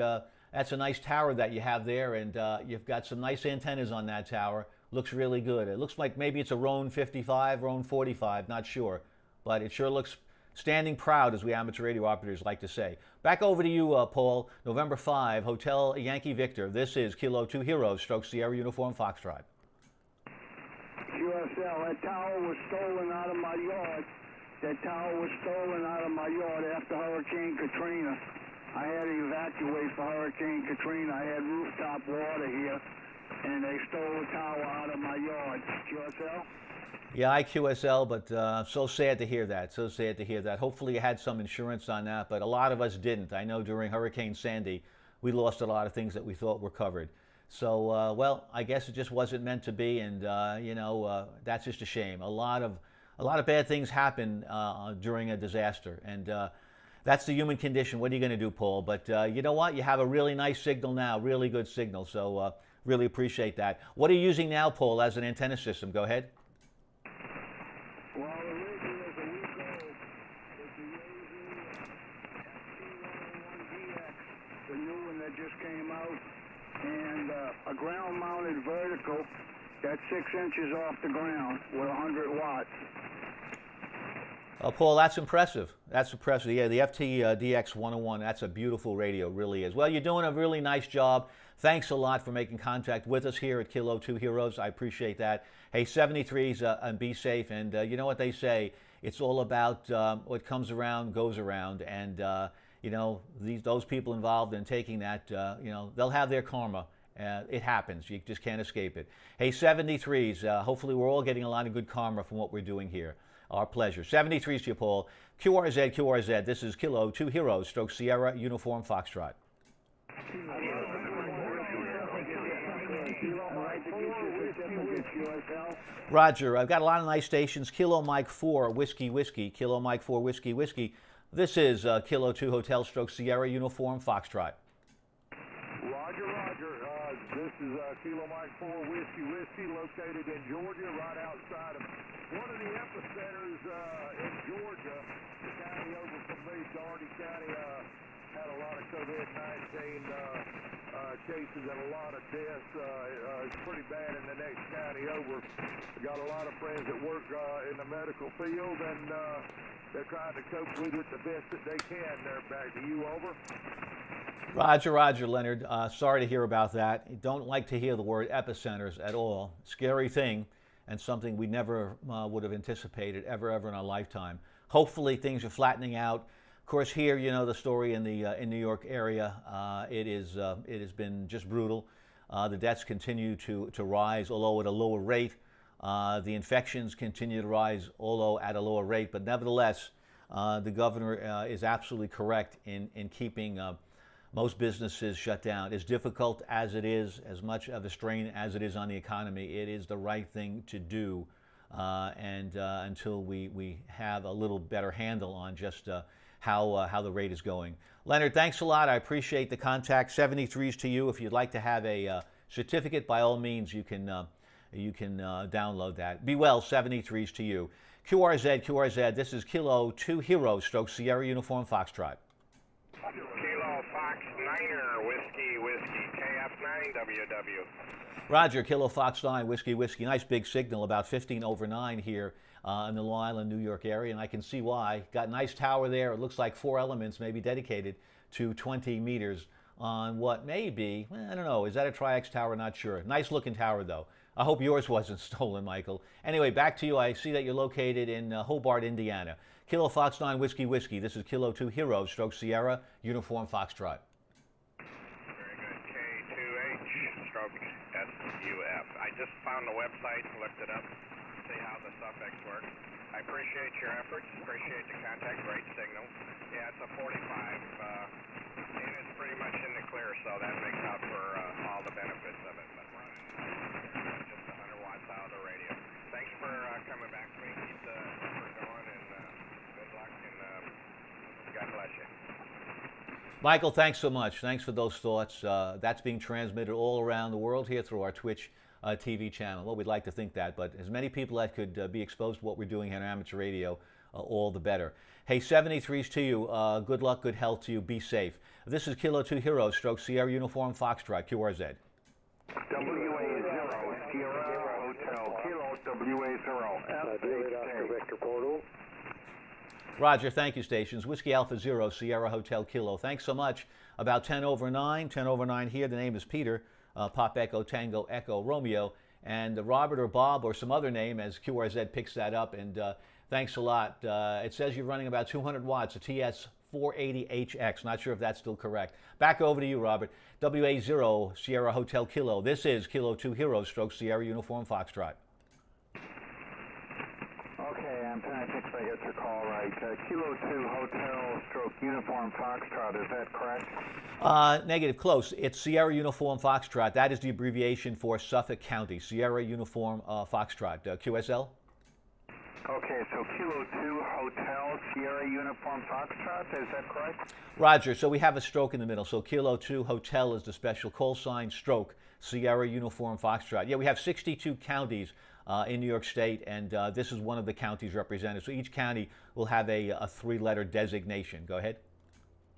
A: That's a nice tower that you have there, and you've got some nice antennas on that tower. Looks really good. It looks like maybe it's a Roan 55, Roan 45, not sure. But it sure looks standing proud, as we amateur radio operators like to say. Back over to you, Paul. November 5, Hotel Yankee Victor. This is Kilo 2 Heroes, Stroke Sierra Uniform Foxtrot.
H: QSL, that tower was stolen out of my yard. That tower was stolen out of my yard after Hurricane Katrina. I had to evacuate for Hurricane Katrina. I had rooftop water here, and they stole the tower out of my yard. QSL?
A: Yeah, IQSL, but so sad to hear that. So sad to hear that. Hopefully you had some insurance on that, but a lot of us didn't. I know during Hurricane Sandy, we lost a lot of things that we thought were covered. So, well, I guess it just wasn't meant to be, and that's just a shame. A lot of bad things happen during a disaster, and that's the human condition. What are you going to do, Paul? But you know what? You have a really nice signal now, really good signal. So really appreciate that. What are you using now, Paul, as an antenna system? Go ahead.
H: Well, the rig is a week old. It's the FT101DX, the new one that just came out, and a ground-mounted vertical that's 6 inches off the ground with 100 watts.
A: Paul, that's impressive. That's impressive. Yeah, the FT-DX 101, that's a beautiful radio, really is. Well, you're doing a really nice job. Thanks a lot for making contact with us here at Kilo 2 Heroes. I appreciate that. Hey, 73s, and be safe. And you know what they say, it's all about what comes around goes around. And, those people involved in taking that, they'll have their karma. It happens. You just can't escape it. Hey, 73s, hopefully we're all getting a lot of good karma from what we're doing here. Our pleasure. 73s to you, Paul. QRZ. This is Kilo 2 Heroes, Stroke Sierra Uniform Foxtrot. Roger, I've got a lot of nice stations. Kilo Mike 4 Whiskey. Kilo Mike 4 Whiskey. This is Kilo 2 Hotel Stroke Sierra Uniform Foxtrot.
G: Roger.
C: This is Kilo Mike 4 Whiskey located in Georgia, right outside of one of the epicenters in Georgia. The county over from me, Doherty County, had a lot of COVID-19 cases and a lot of deaths. It's pretty bad in the next county over. We got a lot of friends that work in the medical field, and they're trying to cope with it the best that they can. They're back to you, over.
A: Roger, Leonard. Sorry to hear about that. Don't like to hear the word epicenters at all. Scary thing, and something we never would have anticipated ever in our lifetime. Hopefully things are flattening out. Of course, here, you know the story in the in New York area. It has been just brutal. The deaths continue to rise, although at a lower rate. The infections continue to rise, although at a lower rate. But nevertheless, the governor is absolutely correct in keeping most businesses shut down. As difficult as it is, as much of a strain as it is on the economy, it is the right thing to do. Until we have a little better handle on just how the rate is going. Leonard, thanks a lot. I appreciate the contact. 73s to you. If you'd like to have a certificate, by all means, you can download that. Be well. 73s to you. QRZ. This is Kilo 2 Hero / Sierra Uniform Foxtrot.
I: Kilo Fox 9er Whiskey KF9 WW.
A: Roger, Kilo Fox 9 Whiskey. Nice big signal, about 15 over 9 here in the Long Island, New York area, and I can see why. Got a nice tower there. It looks like 4 elements, maybe dedicated to 20 meters on what may be, I don't know, is that a Tri-X tower? Not sure. Nice looking tower though. I hope yours wasn't stolen, Michael. Anyway, back to you. I see that you're located in Hobart, Indiana. Kilo Fox 9 Whiskey. This is Kilo 2 Hero / Sierra Uniform Foxtrot.
I: Very good. K2H / SUF. I just found the website, looked it up, see how the suffix works. I appreciate your efforts, appreciate the contact, great signal. Yeah, it's a 45, and it's pretty much in the clear, so that makes up for all the benefits of it. But running just 100 watts out of the radio. Thanks for coming back to me. Keep the effort going, and good luck, and God bless you.
A: Michael, thanks so much. Thanks for those thoughts. That's being transmitted all around the world here through our Twitch TV channel. Well, we'd like to think that, but as many people that could be exposed to what we're doing here on amateur radio, all the better. Hey, 73s to you. Good luck, good health to you. Be safe. This is Kilo 2 Hero / Sierra Uniform Foxtrot, QRZ.
C: WA0, Sierra Hotel, Kilo WA0, Victor Portal.
A: Roger, thank you, stations. Whiskey Alpha 0, Sierra Hotel Kilo. Thanks so much. About 10 over 9 here. The name is Peter. Pop Echo Tango Echo Romeo, and Robert or Bob or some other name as QRZ picks that up, and thanks a lot. It says you're running about 200 watts, a TS480HX. Not sure if that's still correct. Back over to you, Robert. WA0 Sierra Hotel Kilo. This is Kilo 2 Hero / Sierra Uniform Foxtrot.
C: Okay, I'm trying to think if I get your call right. Kilo 2 Hotel / Uniform Foxtrot, is that correct?
A: Negative, close. It's Sierra Uniform Foxtrot. That is the abbreviation for Suffolk County. Sierra Uniform Foxtrot. QSL?
C: Okay, so Kilo 2 Hotel Sierra Uniform Foxtrot, is that correct?
A: Roger, so we have a stroke in the middle. So Kilo 2 Hotel is the special call sign, stroke, Sierra Uniform Foxtrot. Yeah, we have 62 counties in New York State, and this is one of the counties represented. So each county will have a 3-letter designation. Go ahead.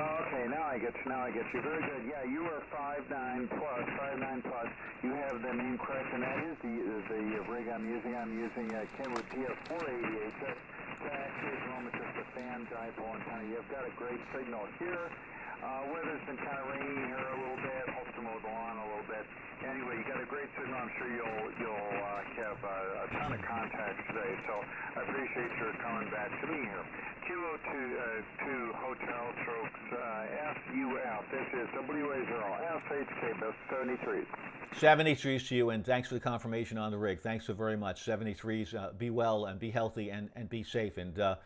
C: Okay, now I get you. Very good. Yeah, you are 59 plus. You have the name correct, and that is the rig I'm using. I'm using Kenwood TS480H. That's actually at the moment just a fan dipole antenna. You've got a great signal here. Weather's been kind of rainy here a little bit. Hope to mow the lawn a little bit. Anyway, you got a great signal. I'm sure you'll have a ton of contacts today. So I appreciate your coming back to me here. Kilo 2 Hotel Strokes SUF. This is WA0 SHK Bus 73.
A: 73s to you, and thanks for the confirmation on the rig. Thanks so very much. 73s. Be well and be healthy and be safe. And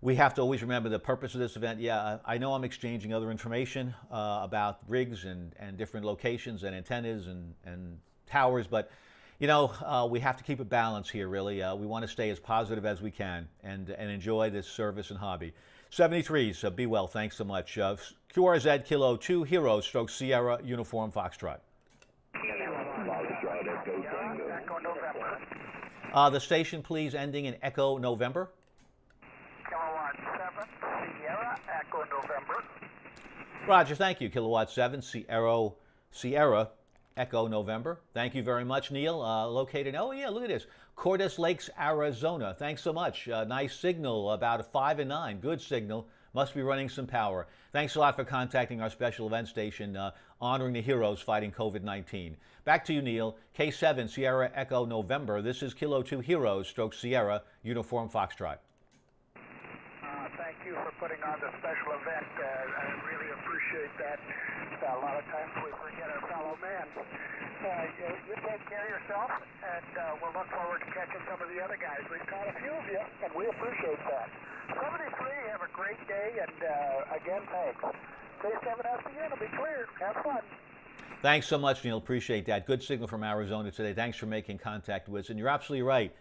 A: we have to always remember the purpose of this event. Yeah, I know I'm exchanging other information about rigs and different locations and antennas and towers, but you know, we have to keep a balance here, really. We want to stay as positive as we can and enjoy this service and hobby. 73s, be well. Thanks so much. QRZ Kilo 2 Hero / Sierra Uniform Foxtrot.
I: Kilo
A: The station, please, ending in Echo November.
J: Kilowatt 7, Sierra, Echo November.
A: Roger, thank you. Kilowatt 7, Sierra, Echo November. Thank you very much, Neil. Located, oh yeah, look at this. Cordes Lakes, Arizona. Thanks so much. Nice signal, about a 5 and 9. Good signal. Must be running some power. Thanks a lot for contacting our special event station, honoring the heroes fighting COVID-19. Back to you, Neil. K7, Sierra, Echo November. This is Kilo 2 Heroes, stroke Sierra, Uniform Foxtrot.
J: Thank you for putting on the special event. I really appreciate that. A lot of times we forget our fellow man. You take care of yourself, and we'll look forward to catching some of the other guys. We've caught a few of you, and we appreciate that. 73, have a great day, and again, thanks. K7SCN will be cleared. Have fun.
A: Thanks so much, Neil. Appreciate that. Good signal from Arizona today. Thanks for making contact with us. And you're absolutely right.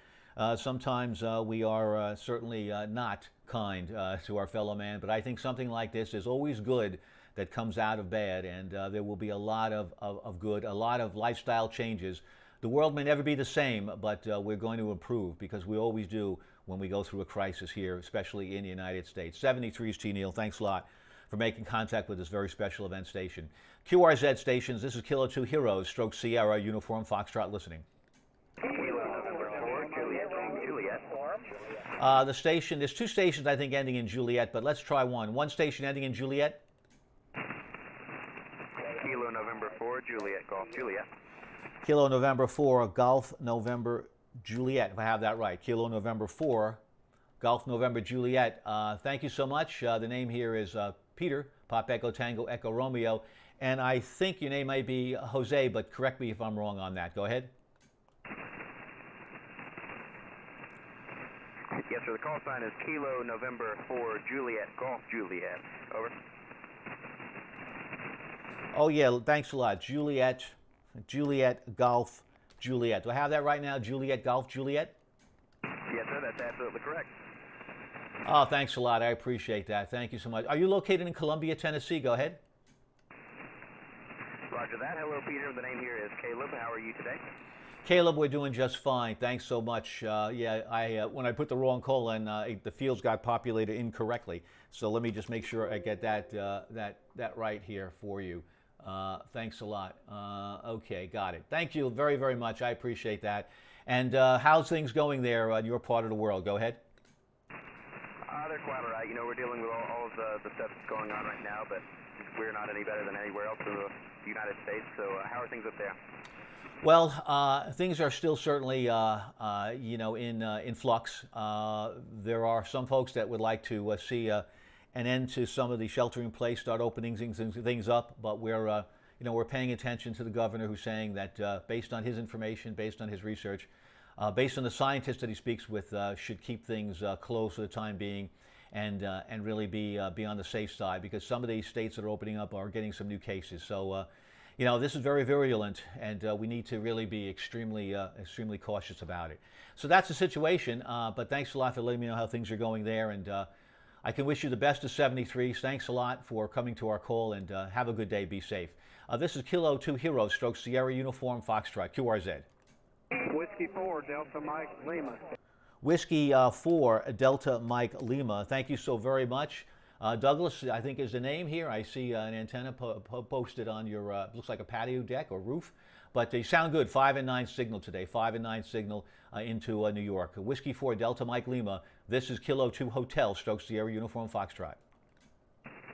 A: Sometimes we are certainly not kind to our fellow man, but I think something like this is always good that comes out of bad, and there will be a lot of good, a lot of lifestyle changes. The world may never be the same, but we're going to improve, because we always do when we go through a crisis here, especially in the United States. 73's T. Neil. Thanks a lot for making contact with this very special event station. QRZ stations, this is Kilo 2 Heroes, stroke Sierra, Uniform Foxtrot listening. The station, there's 2 stations I think ending in Juliet, but let's try one. One station ending in Juliet.
K: Kilo November 4, Juliet, Golf, Juliet.
A: Kilo November 4, Golf November Juliet, if I have that right. Kilo November 4, Golf November Juliet. Thank you so much. The name here is Peter, Pop Echo Tango Echo Romeo, and I think your name might be Jose, but correct me if I'm wrong on that. Go ahead.
K: Yes, sir. The call sign is Kilo November 4, Juliet, Golf, Juliet. Over.
A: Oh, yeah, thanks a lot. Juliet, Golf, Juliet. Do I have that right now? Juliet, Golf, Juliet?
K: Yes, sir. That's absolutely correct.
A: Oh, thanks a lot. I appreciate that. Thank you so much. Are you located in Columbia, Tennessee? Go ahead.
K: Roger that. Hello, Peter. The name here is Caleb. How are you today?
A: Caleb, we're doing just fine. Thanks so much. When I put the wrong colon, the fields got populated incorrectly. So let me just make sure I get that right here for you. Thanks a lot. Okay, got it. Thank you very, very much. I appreciate that. And how's things going there in your part of the world? Go ahead.
K: They're quite all right. You know, we're dealing with all of the stuff that's going on right now, but we're not any better than anywhere else in the United States. So how are things up there?
A: Well, things are still certainly, in flux. There are some folks that would like to see an end to some of the shelter-in-place, start opening things up. But we're paying attention to the governor, who's saying that based on his information, based on his research, based on the scientists that he speaks with, should keep things closed for the time being, and really be on the safe side, because some of these states that are opening up are getting some new cases. So. This is very virulent, and we need to really be extremely cautious about it. So that's the situation, but thanks a lot for letting me know how things are going there, and I can wish you the best of 73s. Thanks a lot for coming to our call, and have a good day. Be safe. This is Kilo 2 Heroes, stroke Sierra Uniform Foxtrot, QRZ.
D: Whiskey 4, Delta Mike Lima.
A: Whiskey 4, Delta Mike Lima. Thank you so very much. Douglas, I think, is the name here. I see an antenna posted on your, looks like a patio deck or roof. But they sound good. 5 and 9 signal today. 5 and 9 signal into New York. Whiskey 4, Delta Mike Lima. This is Kilo 2 Hotel, stroke Sierra Uniform Foxtrot.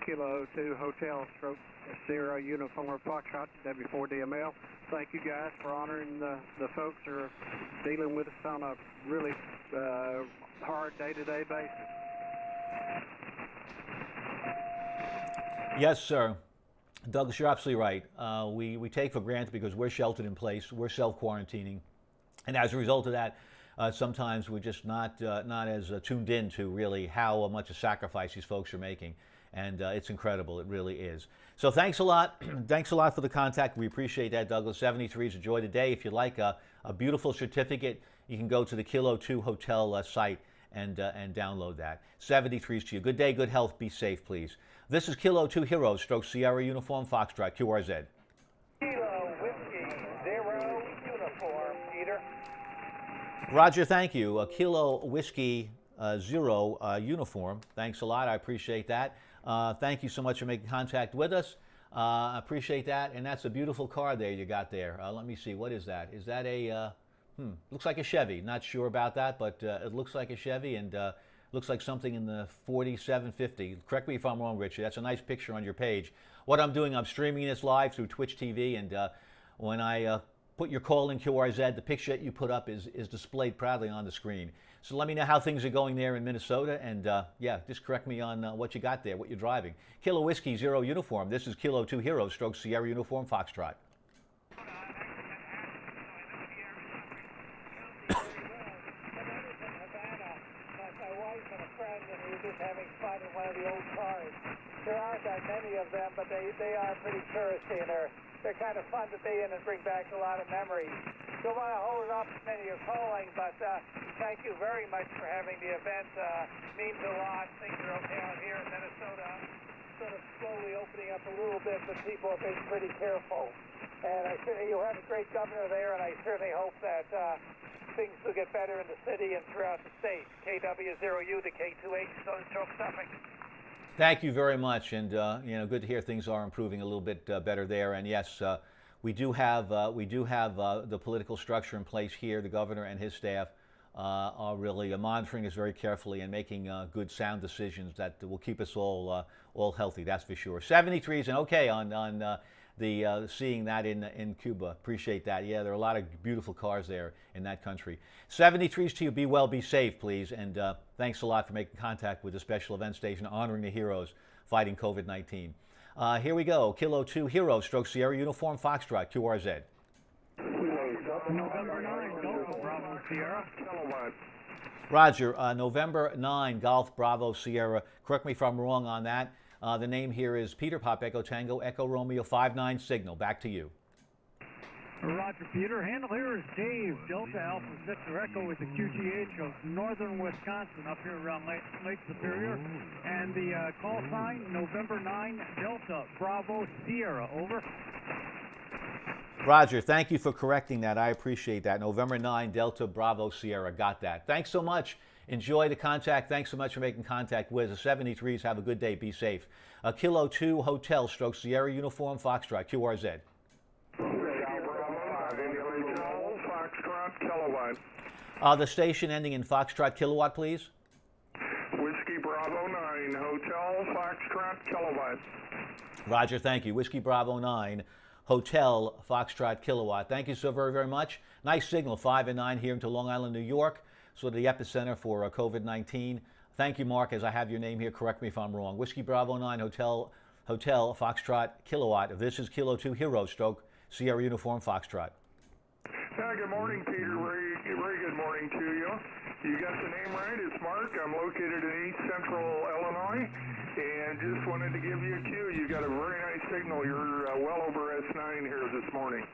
D: Kilo 2 Hotel, stroke Sierra Uniform Foxtrot, W4DML. Thank you guys for honoring the folks who are dealing with us on a really hard day-to-day basis.
A: Yes, sir. Douglas, you're absolutely right. We take for granted because we're sheltered in place, we're self-quarantining, and as a result of that, sometimes we're just not as tuned in to really how much a sacrifice these folks are making, and it's incredible. It really is. So thanks a lot. Thanks a lot for the contact. We appreciate that, Douglas. 73s, enjoy the day. If you'd like a beautiful certificate, you can go to the Kilo 2 Hotel site and download that. 73s to you. Good day, good health. Be safe, please. This is Kilo 2 Heroes, stroke Sierra Uniform Foxtrot, QRZ.
J: Kilo Whiskey 0 Uniform, Peter.
A: Roger, thank you. Kilo Whiskey Zero uniform. Thanks a lot. I appreciate that. Thank you so much for making contact with us. I appreciate that. And that's a beautiful car there you got there. Let me see. What is that? Is that a, looks like a Chevy. Not sure about that, but it looks like a Chevy and looks like something in the 4750. Correct me if I'm wrong, Richard. That's a nice picture on your page. What I'm doing, I'm streaming this live through Twitch TV, and when I put your call in QRZ, the picture that you put up is displayed proudly on the screen. So let me know how things are going there in Minnesota, and yeah, just correct me on what you got there, what you're driving. Kilo Whiskey Zero uniform. This is Kilo 2 Hero stroke Sierra uniform Foxtrot.
J: Having fun in one of the old cars. There aren't that many of them, but they are pretty touristy, and they're kind of fun to be in and bring back a lot of memories. Don't want to hold up many of calling, but thank you very much for having the event. Means a lot. Things are okay out here in Minnesota. Sort of slowly opening up a little bit, but people have been pretty careful. And you have a great governor there, and I certainly hope that things will get better in the city and throughout the state. KW0U to K2H, Southern Stroke Suffolk.
A: Thank you very much, and good to hear things are improving a little bit better there. And yes, we do have the political structure in place here. The governor and his staff are really monitoring us very carefully and making good, sound decisions that will keep us all healthy. That's for sure. 73 is an okay on the seeing that in Cuba. Appreciate that. Yeah, there are a lot of beautiful cars there in that country. 73s to you. Be well, be safe, please. And thanks a lot for making contact with the special event station honoring the heroes fighting COVID-19. Here we go. Kilo 2 Hero stroke Sierra uniform Foxtrot QRZ.
D: November 9, Golf Bravo Sierra.
A: Roger. November 9 Golf Bravo Sierra. Correct me if I'm wrong on that. The name here is Peter Pop Echo Tango Echo Romeo 59 Signal. Back to you.
D: Roger, Peter. Handle here is Dave, Delta Alpha Victor Echo with the QTH of northern Wisconsin up here around Lake Superior. And the call sign, November 9 Delta Bravo Sierra. Over.
A: Roger, thank you for correcting that. I appreciate that. November 9 Delta Bravo Sierra. Got that. Thanks so much. Enjoy the contact. Thanks so much for making contact with us. The 73s. Have a good day. Be safe. Kilo 2 Hotel stroke Sierra uniform Foxtrot QRZ. The station ending in Foxtrot Kilowatt, please.
C: Whiskey Bravo 9 Hotel Foxtrot Kilowatt.
A: Roger, thank you. Whiskey Bravo 9 Hotel Foxtrot Kilowatt. Thank you so very, very much. Nice signal, 5 and 9 here into Long Island, New York. Sort of the epicenter for COVID-19. Thank you, Mark, as I have your name here. Correct me if I'm wrong. Whiskey Bravo 9 Hotel Foxtrot Kilowatt. This is Kilo 2 Hero stroke Sierra uniform Foxtrot.
C: Good morning, Peter. Very good morning to you. You got the name right. It's Mark. I'm located in East Central Illinois, and just wanted to give you a cue. You got a very nice signal. You're well over S9 here this morning.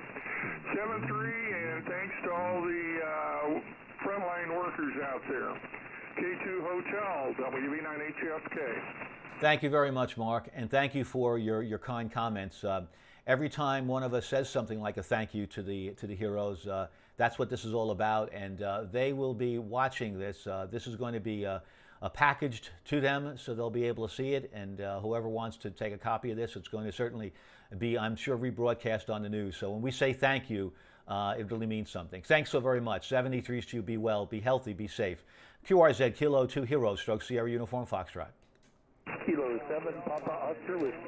C: 7-3, and thanks to all the frontline workers out there. K2 Hotel, WV9HFK.
A: Thank you very much, Mark, and thank you for your kind comments. Every time one of us says something like a thank you to the heroes, that's what this is all about, and they will be watching this. This is going to be packaged to them, so they'll be able to see it, and whoever wants to take a copy of this, it's going to certainly be, I'm sure, rebroadcast on the news. So when we say thank you, it really means something. Thanks so very much. 73s to you. Be well, be healthy, be safe. QRZ Kilo 2 Hero stroke Sierra uniform Foxtrot.
G: Kilo 7 Papa Oscar Whiskey.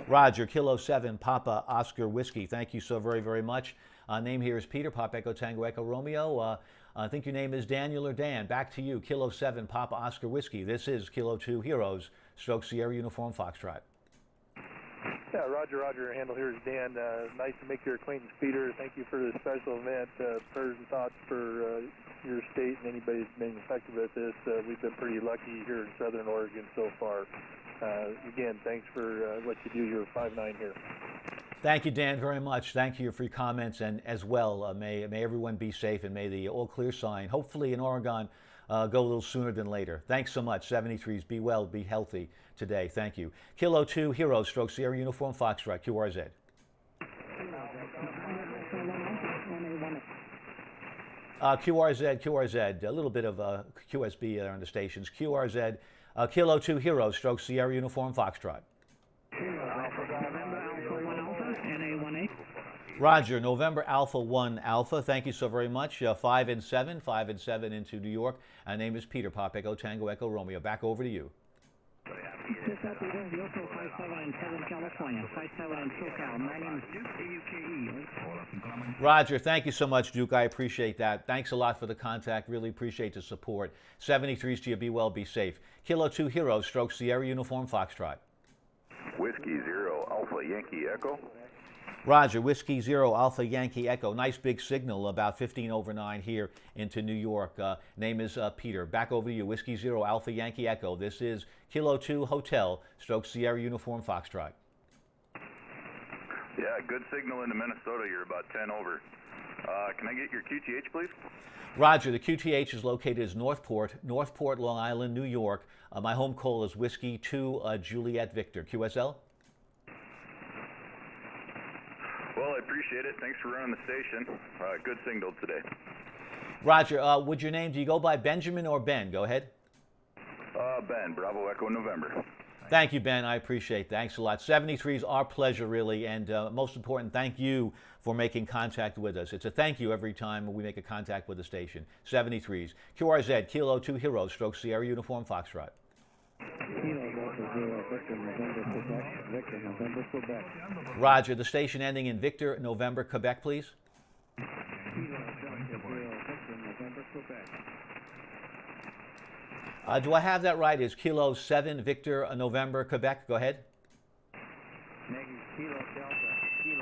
A: Roger, Kilo 7 Papa Oscar Whiskey. Thank you so very, very much. Name here is Peter, Pop Echo Tango Echo Romeo. I think your name is Daniel or Dan. Back to you, Kilo 7 Papa Oscar Whiskey. This is Kilo 2 Heroes stroke Sierra uniform Foxtrot.
L: Yeah, Roger. Handle here is Dan. Nice to make your acquaintance, Peter. Thank you for the special event. Prayers and thoughts for your state and anybody that's been affected with this. We've been pretty lucky here in Southern Oregon so far. Again, thanks for what you do. You're 5'9" here.
A: Thank you, Dan, very much. Thank you for your comments, and as well, may everyone be safe, and may the all clear sign, hopefully in Oregon, go a little sooner than later. Thanks so much. 73s, be well, be healthy today. Thank you. Kilo 2 Hero stroke Sierra uniform Foxtrot QRZ. QRZ, a little bit of QSB there on the stations. QRZ, Kilo 2 Hero, stroke Sierra Uniform Foxtrot. Roger, November Alpha 1 Alpha. Thank you so very much. 5 and 7 into New York. My name is Peter, Pop Echo Tango Echo Romeo. Back over to you. Roger, thank you so much, Duke. I appreciate that. Thanks a lot for the contact. Really appreciate the support. 73s to you. Be well, be safe. Kilo 2 Hero, stroke Sierra Uniform Foxtrot.
C: Whiskey 0 Alpha Yankee Echo.
A: Roger, Whiskey 0 Alpha Yankee Echo. Nice big signal, about 15 over 9 here into New York. Name is Peter. Back over to you. Whiskey 0 Alpha Yankee Echo. This is Kilo 2 Hotel, stroke Sierra Uniform Foxtrot.
C: Yeah, good signal into Minnesota. You're about 10 over. Can I get your QTH, please?
A: Roger, the QTH is located as Northport, Long Island, New York. My home call is Whiskey 2 Juliet Victor. QSL?
C: Well, I appreciate it. Thanks for running the station. Good signal today.
A: Roger, would your name, do you go by Benjamin or Ben? Go ahead.
C: Ben, Bravo Echo November.
A: Thank you, Ben. I appreciate that. Thanks a lot. 73s, our pleasure, really. And most important, thank you for making contact with us. It's a thank you every time we make a contact with the station. 73s. QRZ, Kilo 2 Hero, stroke Sierra Uniform Foxtrot. Roger, the station ending in Victor, November, Quebec, please. Do I have that right? Is Kilo 7 Victor, November, Quebec? Go ahead.
E: Negative Kilo Delta 0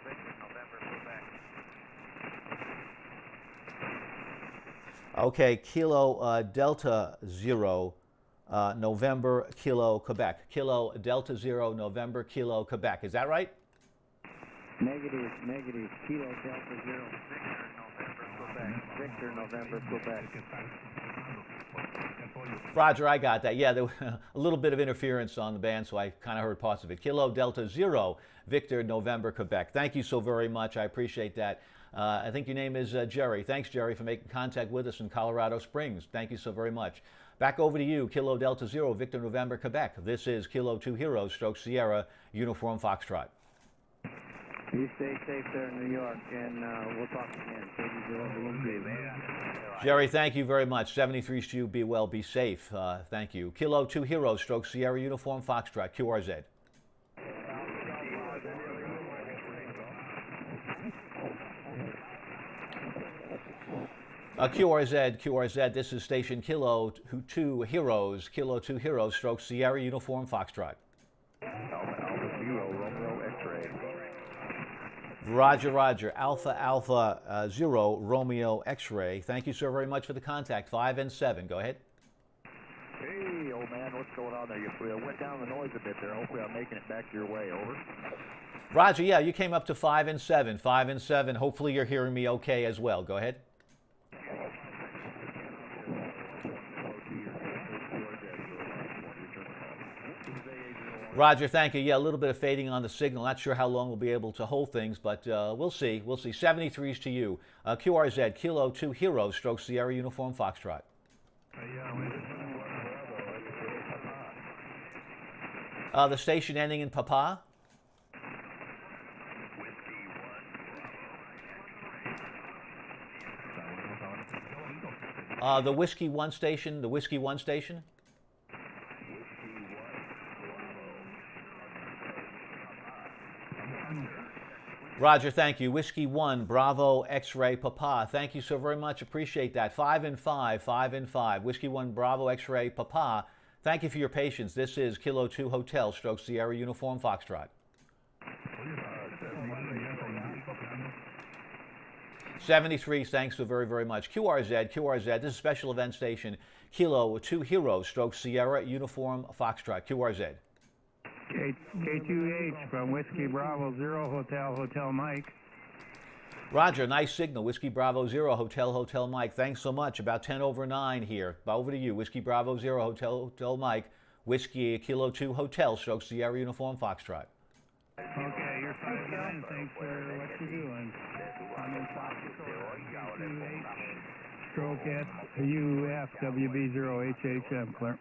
E: Victor, November, Quebec.
A: Okay, Kilo Delta 0. November, Kilo, Quebec. Kilo, Delta 0, November, Kilo, Quebec. Is that right?
E: Negative, Kilo, Delta 0, Victor, November, Quebec.
A: Roger, I got that. Yeah, there was a little bit of interference on the band, so I kind of heard parts of it. Kilo, Delta 0, Victor, November, Quebec. Thank you so very much. I appreciate that. I think your name is Jerry. Thanks, Jerry, for making contact with us in Colorado Springs. Thank you so very much. Back over to you, Kilo Delta 0, Victor November, Quebec. This is Kilo 2 Hero, stroke Sierra, Uniform Foxtrot.
E: You stay safe there in New York, and we'll talk again.
A: Jerry, thank you very much. 73s to you. Be well, be safe. Thank you. Kilo 2 Hero, stroke Sierra, Uniform Foxtrot, QRZ. QRZ, this is station Kilo 2 Heroes, Kilo 2 Heroes, stroke Sierra Uniform Foxtrot.
C: Alpha Zero Romeo X-ray.
A: Roger, Alpha 0 Romeo X-ray. Thank you so very much for the contact. 5 and 7, go ahead.
M: Hey, old man, what's going on there? You went down the noise a bit there. Hopefully I'm making it back your way, over.
A: Roger, yeah, you came up to 5 and 7. 5 and 7. Hopefully you're hearing me okay as well. Go ahead. Roger, thank you. Yeah, a little bit of fading on the signal. Not sure how long we'll be able to hold things, but we'll see. We'll see. 73s to you. QRZ, Kilo 2 Hero, stroke Sierra Uniform Foxtrot. The station ending in Papa. The Whiskey 1 station, the Whiskey 1 station. Roger, thank you. Whiskey 1, Bravo, X-Ray, Papa. Thank you so very much. Appreciate that. 5 and 5, 5 and 5. Whiskey 1, Bravo, X-Ray, Papa. Thank you for your patience. This is Kilo 2 Hotel, stroke Sierra Uniform Foxtrot. 73s, thanks so very, very much. QRZ, this is special event station, Kilo 2 Hero, stroke Sierra Uniform Foxtrot. QRZ.
N: K2H from Whiskey Bravo 0 Hotel Mike.
A: Roger, nice signal. Whiskey Bravo 0 Hotel Mike. Thanks so much. About 10 over 9 here. Over to you. Whiskey Bravo 0 Hotel Mike. Whiskey Kilo 2 Hotel, stroke Sierra Uniform Foxtrot.
N: Okay, you're 5-9. Thanks for what you're doing. I'm in South Dakota. stroke SUFWB0HHM, clear.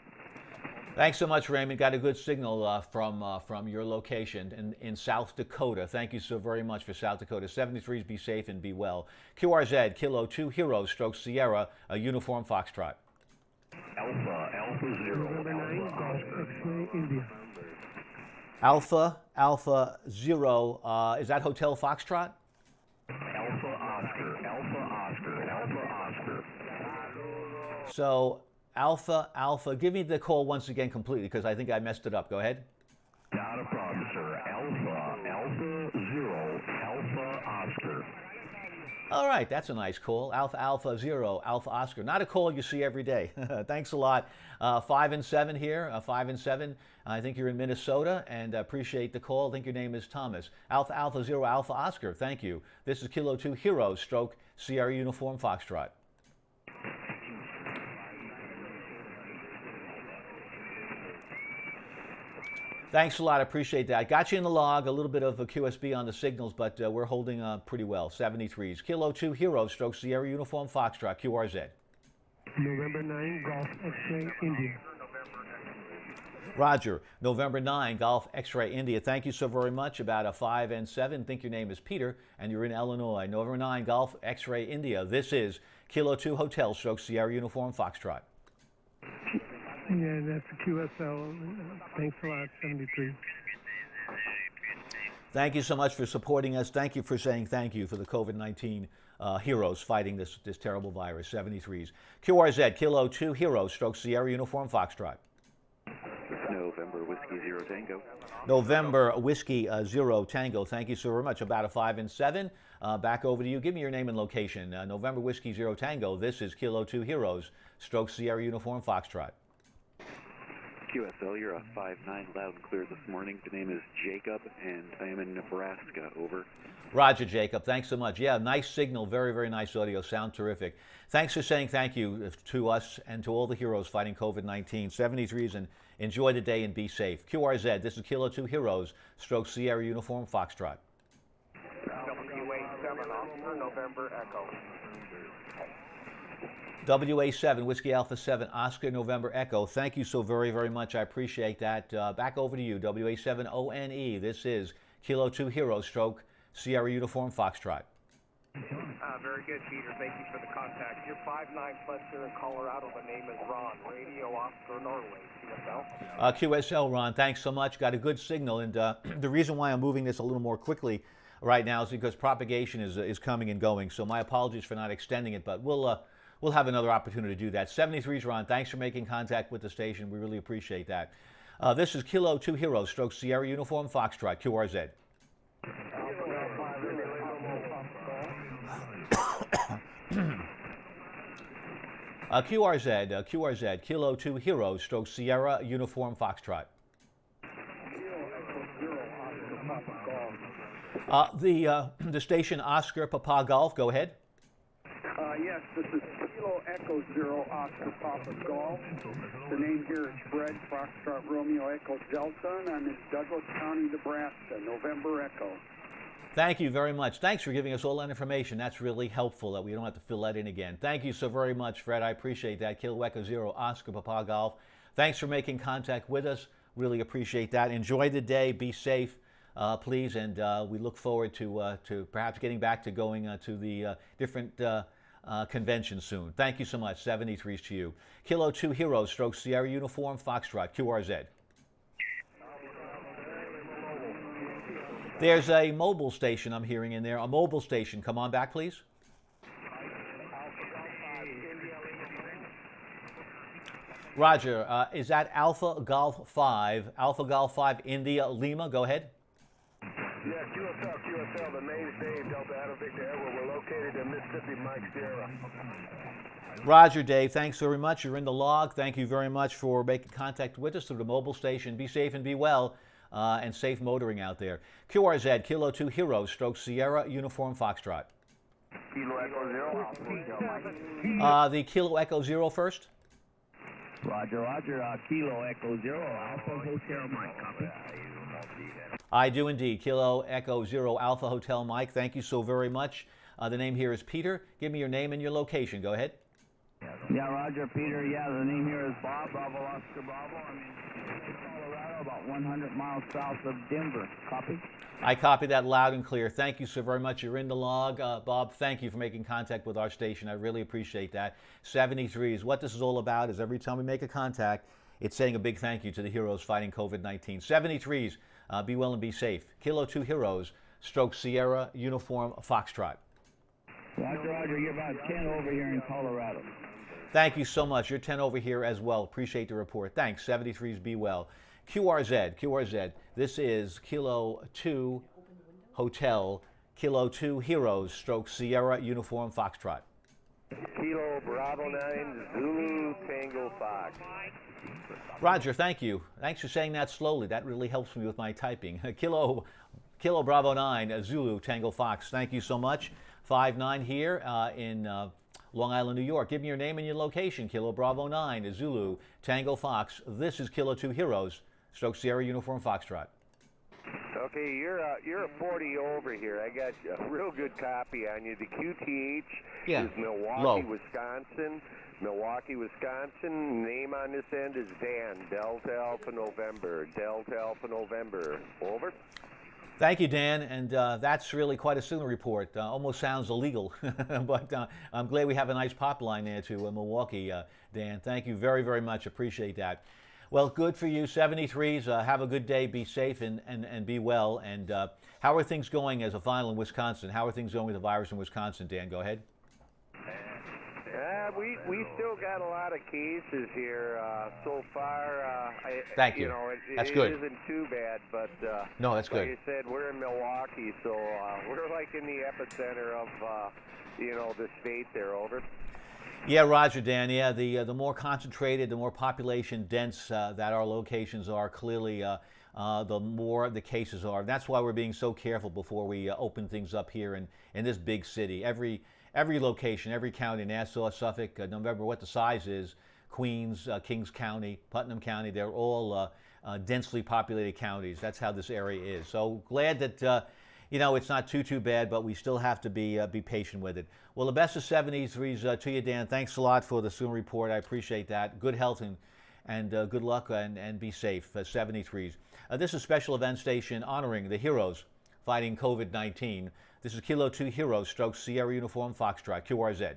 A: Thanks so much, Raymond. Got a good signal from your location in South Dakota. Thank you so very much for South Dakota. 73s, be safe and be well. QRZ, Kilo 2 Heroes, stroke Sierra, a uniform Foxtrot.
C: Alpha 0.
N: November 9, Golf X-ray, India.
A: Alpha 0, is that Hotel Foxtrot?
C: Alpha Oscar.
A: So Alpha, give me the call once again completely because I think I messed it up. Go ahead.
C: Not a problem, sir. Alpha 0, Alpha Oscar.
A: All right, that's a nice call. Alpha 0, Alpha Oscar. Not a call you see every day. Thanks a lot. 5 and 7 here, 5 and 7. I think you're in Minnesota, and appreciate the call. I think your name is Thomas. Alpha 0, Alpha Oscar. Thank you. This is Kilo 2 Heroes, stroke Sierra Uniform Foxtrot. Thanks a lot. I appreciate that. Got you in the log. A little bit of a QSB on the signals, but we're holding pretty well. 73s. Kilo 2 Heroes, stroke Sierra Uniform Foxtrot, QRZ.
N: November 9, Golf X-ray, India.
A: Roger. November 9, Golf X-ray, India. Thank you so very much. About a 5 and 7. I think your name is Peter, and you're in Illinois. November 9, Golf X-ray, India. This is Kilo 2 Hotel, stroke Sierra Uniform Foxtrot.
N: Yeah, that's the QSL. Thanks a lot, 73.
A: Thank you so much for supporting us. Thank you for saying thank you for the COVID-19 heroes fighting this terrible virus, 73s. QRZ, Kilo 2 Heroes, stroke Sierra Uniform Foxtrot.
O: November Whiskey 0 Tango.
A: November Whiskey 0 Tango. Thank you so very much. About a 5 and 7. Back over to you. Give me your name and location. November Whiskey 0 Tango. This is Kilo 2 Heroes, stroke Sierra Uniform Foxtrot.
O: QSL, you're a 5-9 loud and clear this morning. The name is Jacob, and I am in Nebraska. Over.
A: Roger, Jacob. Thanks so much. Yeah, nice signal. Very, very nice audio. Sound terrific. Thanks for saying thank you to us and to all the heroes fighting COVID-19. 73s, and enjoy the day and be safe. QRZ, this is Kilo 2 Heroes, stroke Sierra Uniform Foxtrot.
J: WA7 Oscar, November Echo.
A: WA7, Whiskey Alpha 7, Oscar November Echo. Thank you so very, very much. I appreciate that. Back over to you, WA7 ONE. This is Kilo 2 Heroes, stroke Sierra Uniform Foxtrot.
J: Very good, Peter. Thank you for the contact. You're 5'9" plus here in Colorado. The name is Ron. Radio Oscar Norway, QSL.
A: QSL, Ron. Thanks so much. Got a good signal. And the reason why I'm moving this a little more quickly right now is because propagation is coming and going. So my apologies for not extending it, but we'll have another opportunity to do that. 73s, Ron, thanks for making contact with the station. We really appreciate that. This is Kilo 2 Heroes, stroke Sierra Uniform Foxtrot, QRZ. QRZ, Kilo 2 Heroes, stroke Sierra Uniform Foxtrot. The station Oscar Papa Golf, go ahead.
H: Yes, this is Kilo Echo 0 Oscar Papa Golf. The name here is Fred Foxtrot Romeo Echo Delta, and I'm in Douglas County, Nebraska, November Echo.
A: Thank you very much. Thanks for giving us all that information. That's really helpful that we don't have to fill that in again. Thank you so very much, Fred. I appreciate that. Kilo Echo 0 Oscar Papa Golf. Thanks for making contact with us. Really appreciate that. Enjoy the day. Be safe, please. And we look forward to perhaps getting back to going to the different convention soon. Thank you so much. 73s to you. Kilo 2 Heroes, stroke Sierra Uniform Foxtrot, QRZ. There's a mobile station I'm hearing in there. A mobile station. Come on back, please. Roger. Is that Alpha Golf 5? Alpha Golf 5 India Lima. Go ahead.
C: Yeah, QSL, the name is Dave, Delta Adam Victor Edward. We're located in Mississippi, Mike Sierra.
A: Roger, Dave. Thanks very much. You're in the log. Thank you very much for making contact with us through the mobile station. Be safe and be well, and safe motoring out there. QRZ, Kilo 2 Heroes, stroke Sierra Uniform Foxtrot.
C: Kilo Echo 0.
A: The Kilo Echo 0 first.
M: Roger. Kilo Echo 0, Alpha Hotel Mike. Copy.
A: I do indeed. Kilo Echo 0 Alpha Hotel Mike. Thank you so very much. The name here is Peter. Give me your name and your location. Go ahead.
H: Yeah, Roger, Peter. Yeah, the name here is Bob, Bravo, Oscar, Bravo. I'm in Colorado, about 100 miles south of Denver. Copy?
A: I copy that loud and clear. Thank you so very much. You're in the log. Bob, thank you for making contact with our station. I really appreciate that. 73s. What this is all about is every time we make a contact, it's saying a big thank you to the heroes fighting COVID-19. 73s, be well and be safe. Kilo 2 Heroes, stroke Sierra, uniform, Foxtrot.
H: Roger, you're about 10 over here in Colorado.
A: Thank you so much. You're 10 over here as well. Appreciate the report. Thanks. 73s, be well. QRZ. This is Kilo 2 Hotel, Kilo 2 Heroes, stroke Sierra, uniform, Foxtrot.
C: Kilo Bravo 9, Zulu Tango Fox.
A: Roger, thank you. Thanks for saying that slowly. That really helps me with my typing. Kilo Bravo 9, Zulu Tango Fox. Thank you so much. 5-9 here in Long Island, New York. Give me your name and your location. Kilo Bravo 9, Zulu Tango Fox. This is Kilo 2 Heroes, stroke Sierra, uniform, Foxtrot.
C: Okay, you're a 40 over here. I got a real good copy on you. The QTH is Milwaukee, Wisconsin. Milwaukee, Wisconsin. Name on this end is Dan. Delta Alpha November. Delta Alpha November. Over.
A: Thank you, Dan, and that's really quite a signal report. Almost sounds illegal, but I'm glad we have a nice pop line there to Milwaukee, Dan. Thank you very, very much. Appreciate that. Well, good for you, 73s. Have a good day. Be safe and be well. And how are things going as a final in Wisconsin? How are things going with the virus in Wisconsin, Dan? Go ahead.
C: We still got a lot of cases here so far.
A: Thank you. That's good.
C: It isn't too bad, but
A: no, that's good.
C: Like I said, we're in Milwaukee, so we're like in the epicenter of the state there. Over.
A: Yeah, Roger, Dan. Yeah, the more concentrated, the more population dense that our locations are, clearly the more the cases are. That's why we're being so careful before we open things up here in this big city. Every location, every county, Nassau, Suffolk, no matter what the size is, Queens, Kings County, Putnam County, they're all densely populated counties. That's how this area is. So glad that it's not too bad, but we still have to be patient with it. Well, the best of 73s to you, Dan. Thanks a lot for the Zoom report. I appreciate that. Good health and good luck and be safe. 73s. This is Special Event Station honoring the heroes fighting COVID-19. This is Kilo 2 Heroes, stroke Sierra Uniform, Foxtrot, QRZ.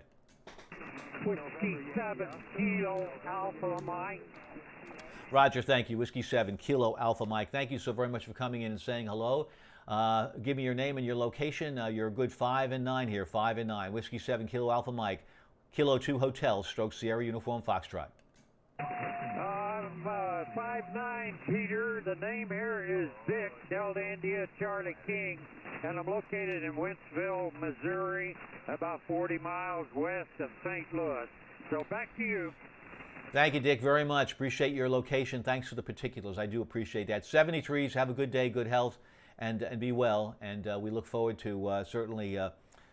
J: Whiskey 7, Kilo Alpha Mike.
A: Roger, thank you. Whiskey 7, Kilo Alpha Mike. Thank you so very much for coming in and saying hello. Give me your name and your location. You're a good 5 and 9 here, 5 and 9. Whiskey 7, Kilo Alpha Mike, Kilo 2 Hotel, stroke Sierra Uniform, Foxtrot.
J: 5-9, Peter. The name here is Vic, Delta India, Charlie King, and I'm located in Wentzville, Missouri, about 40 miles west of St. Louis. So back to you.
A: Thank you, Dick, very much. Appreciate your location. Thanks for the particulars. I do appreciate that. 73s, have a good day, good health, and be well. And we look forward to certainly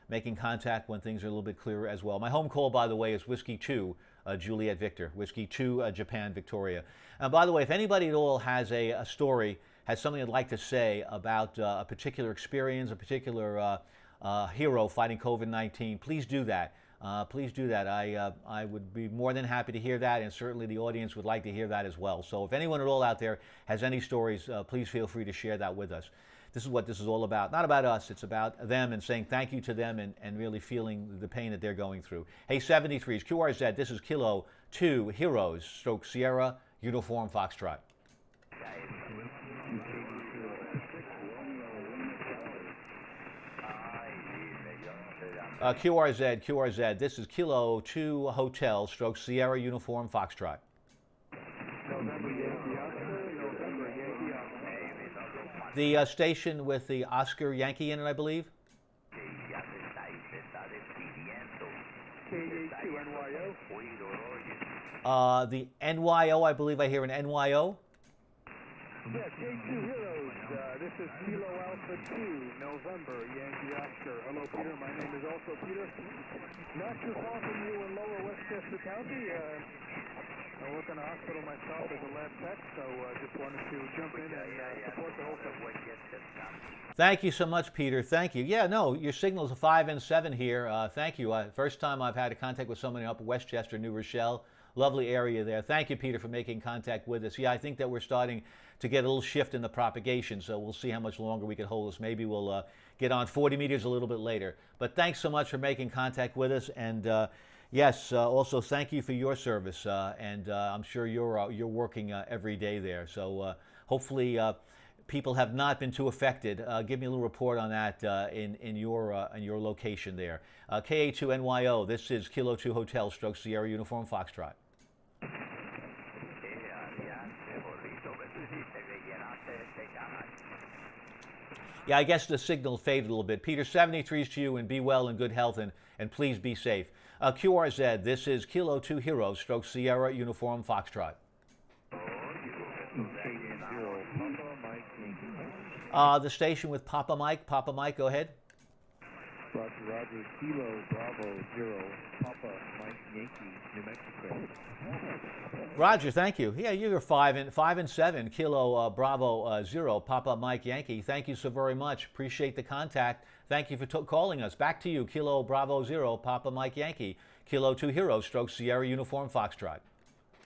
A: making contact when things are a little bit clearer as well. My home call, by the way, is Whiskey 2. Juliet Victor, Whiskey 2, Japan, Victoria. And by the way, if anybody at all has a story, has something they'd like to say about a particular experience, a particular hero fighting COVID-19, please do that. Please do that. I would be more than happy to hear that, and certainly the audience would like to hear that as well. So if anyone at all out there has any stories, please feel free to share that with us. This is what this is all about. Not about us, it's about them and saying thank you to them and really feeling the pain that they're going through. Hey, 73s, QRZ, this is Kilo 2 Heroes, stroke Sierra, Uniform, Foxtrot. QRZ, this is Kilo 2 Hotel, stroke Sierra, Uniform, Foxtrot. The station with the Oscar Yankee in it, I believe. The NYO, I believe I hear an NYO.
D: Yeah, K2 Heroes. This is Kilo Alpha 2, November, Yankee Oscar. Hello, Peter. My name is also Peter. Not too far from you in Lower Westchester County. I work in a hospital myself as a lab tech, so just wanted to jump in and support the whole thing.
A: Thank you so much, Peter. Thank you. Yeah, no, your signal's a 5 and 7 here. Thank you. First time I've had a contact with someone up Westchester, New Rochelle. Lovely area there. Thank you, Peter, for making contact with us. Yeah, I think that we're starting to get a little shift in the propagation, so we'll see how much longer we can hold this. Maybe we'll get on 40 meters a little bit later. But thanks so much for making contact with us. And yes, also thank you for your service. And I'm sure you're working every day there. So hopefully people have not been too affected. Give me a little report on that in your location there. KA2NYO, this is Kilo 2 Hotel Stroke Sierra Uniform Foxtrot. Yeah, I guess the signal faded a little bit. Peter, 73s to you, and be well and good health, and please be safe. QRZ, this is Kilo 2 Heroes Stroke Sierra Uniform Foxtrot. The station with Papa Mike. Papa Mike, go ahead.
L: Roger, Roger. Kilo Bravo 0, Papa Mike Yankee, New Mexico.
A: Roger, thank you. Yeah, you're 5 and 7, Kilo Bravo 0, Papa Mike Yankee. Thank you so very much. Appreciate the contact. Thank you for calling us. Back to you, Kilo Bravo 0, Papa Mike Yankee, Kilo 2 Heroes Stroke Sierra Uniform Foxtrot.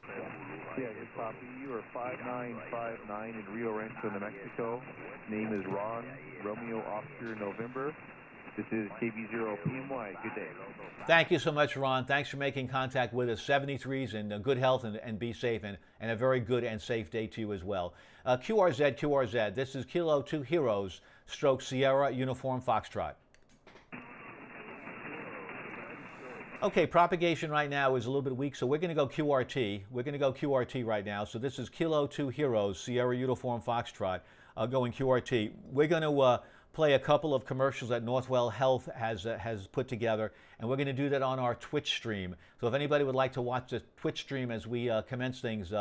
L: Yeah, good copy. You are 5959 in Rio Rancho, New Mexico. Name is Ron, Romeo Oscar November. This is KB0PMY. Good day.
A: Thank you so much, Ron. Thanks for making contact with us. 73s and good health and be safe, and a very good and safe day to you as well. QRZ, this is Kilo 2 Heroes Stroke Sierra Uniform Foxtrot. Okay, propagation right now is a little bit weak, so we're going to go QRT. We're going to go QRT right now. So this is Kilo 2 Heroes Sierra Uniform Foxtrot going QRT. We're going to play a couple of commercials that Northwell Health has put together, and we're going to do that on our Twitch stream. So if anybody would like to watch the Twitch stream as we commence things,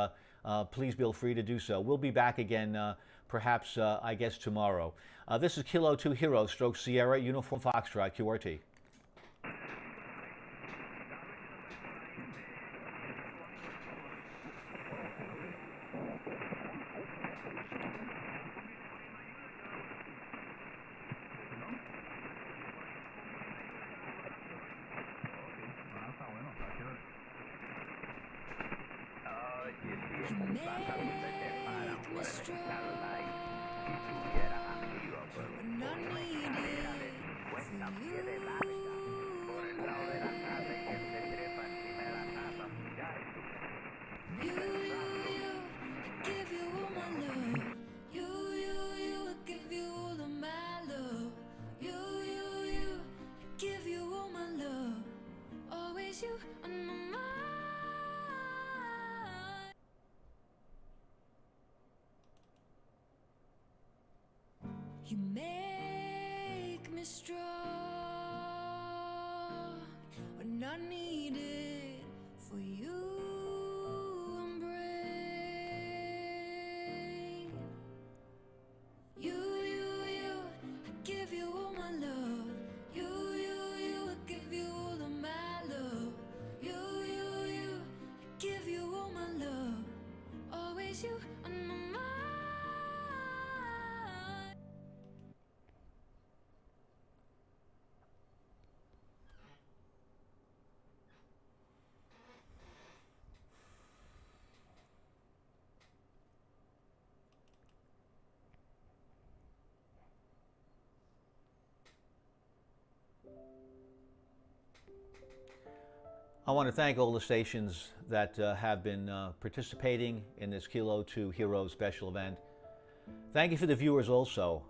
A: please feel free to do so. We'll be back again perhaps, I guess, tomorrow. This is Kilo 2 Heroes Stroke Sierra Uniform Foxtrot QRT.
P: You make me strong when I need it. For you, I'm brave. You, I give you all my love. You, I give you all of my love. You, I give you all my love. Always you on my mind.
A: I want to thank all the stations that have been participating in this Kilo 2 Heroes special event. Thank you for the viewers also,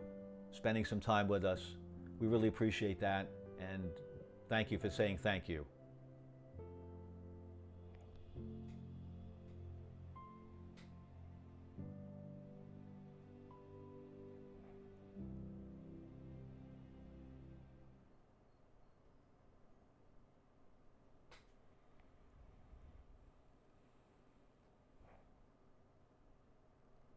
A: spending some time with us. We really appreciate that, and thank you for saying thank you.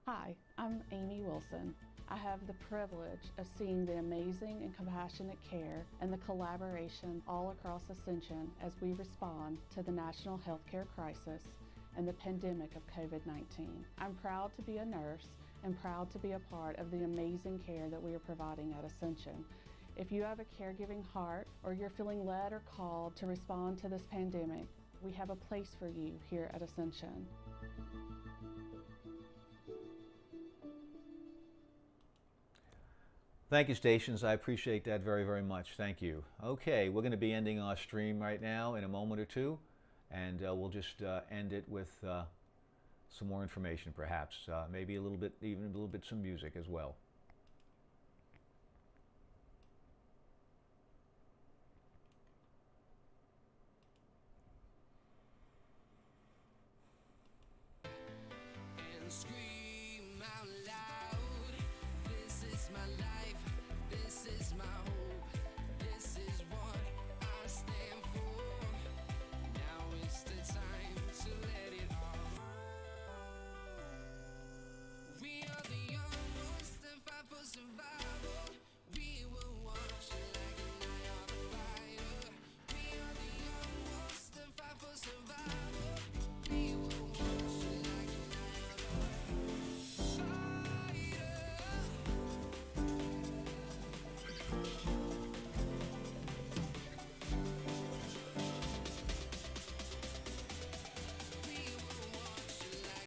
Q: Hi, I'm Amy Wilson. I have the privilege of seeing the amazing and compassionate care and the collaboration all across Ascension as we respond to the national healthcare crisis and the pandemic of COVID-19. I'm proud to be a nurse and proud to be a part of the amazing care that we are providing at Ascension. If you have a caregiving heart or you're feeling led or called to respond to this pandemic, we have a place for you here at Ascension.
A: Thank you, Stations. I appreciate that very, very much. Thank you. Okay, we're going to be ending our stream right now in a moment or two, and we'll just end it with some more information, perhaps, maybe even a little bit some music as well.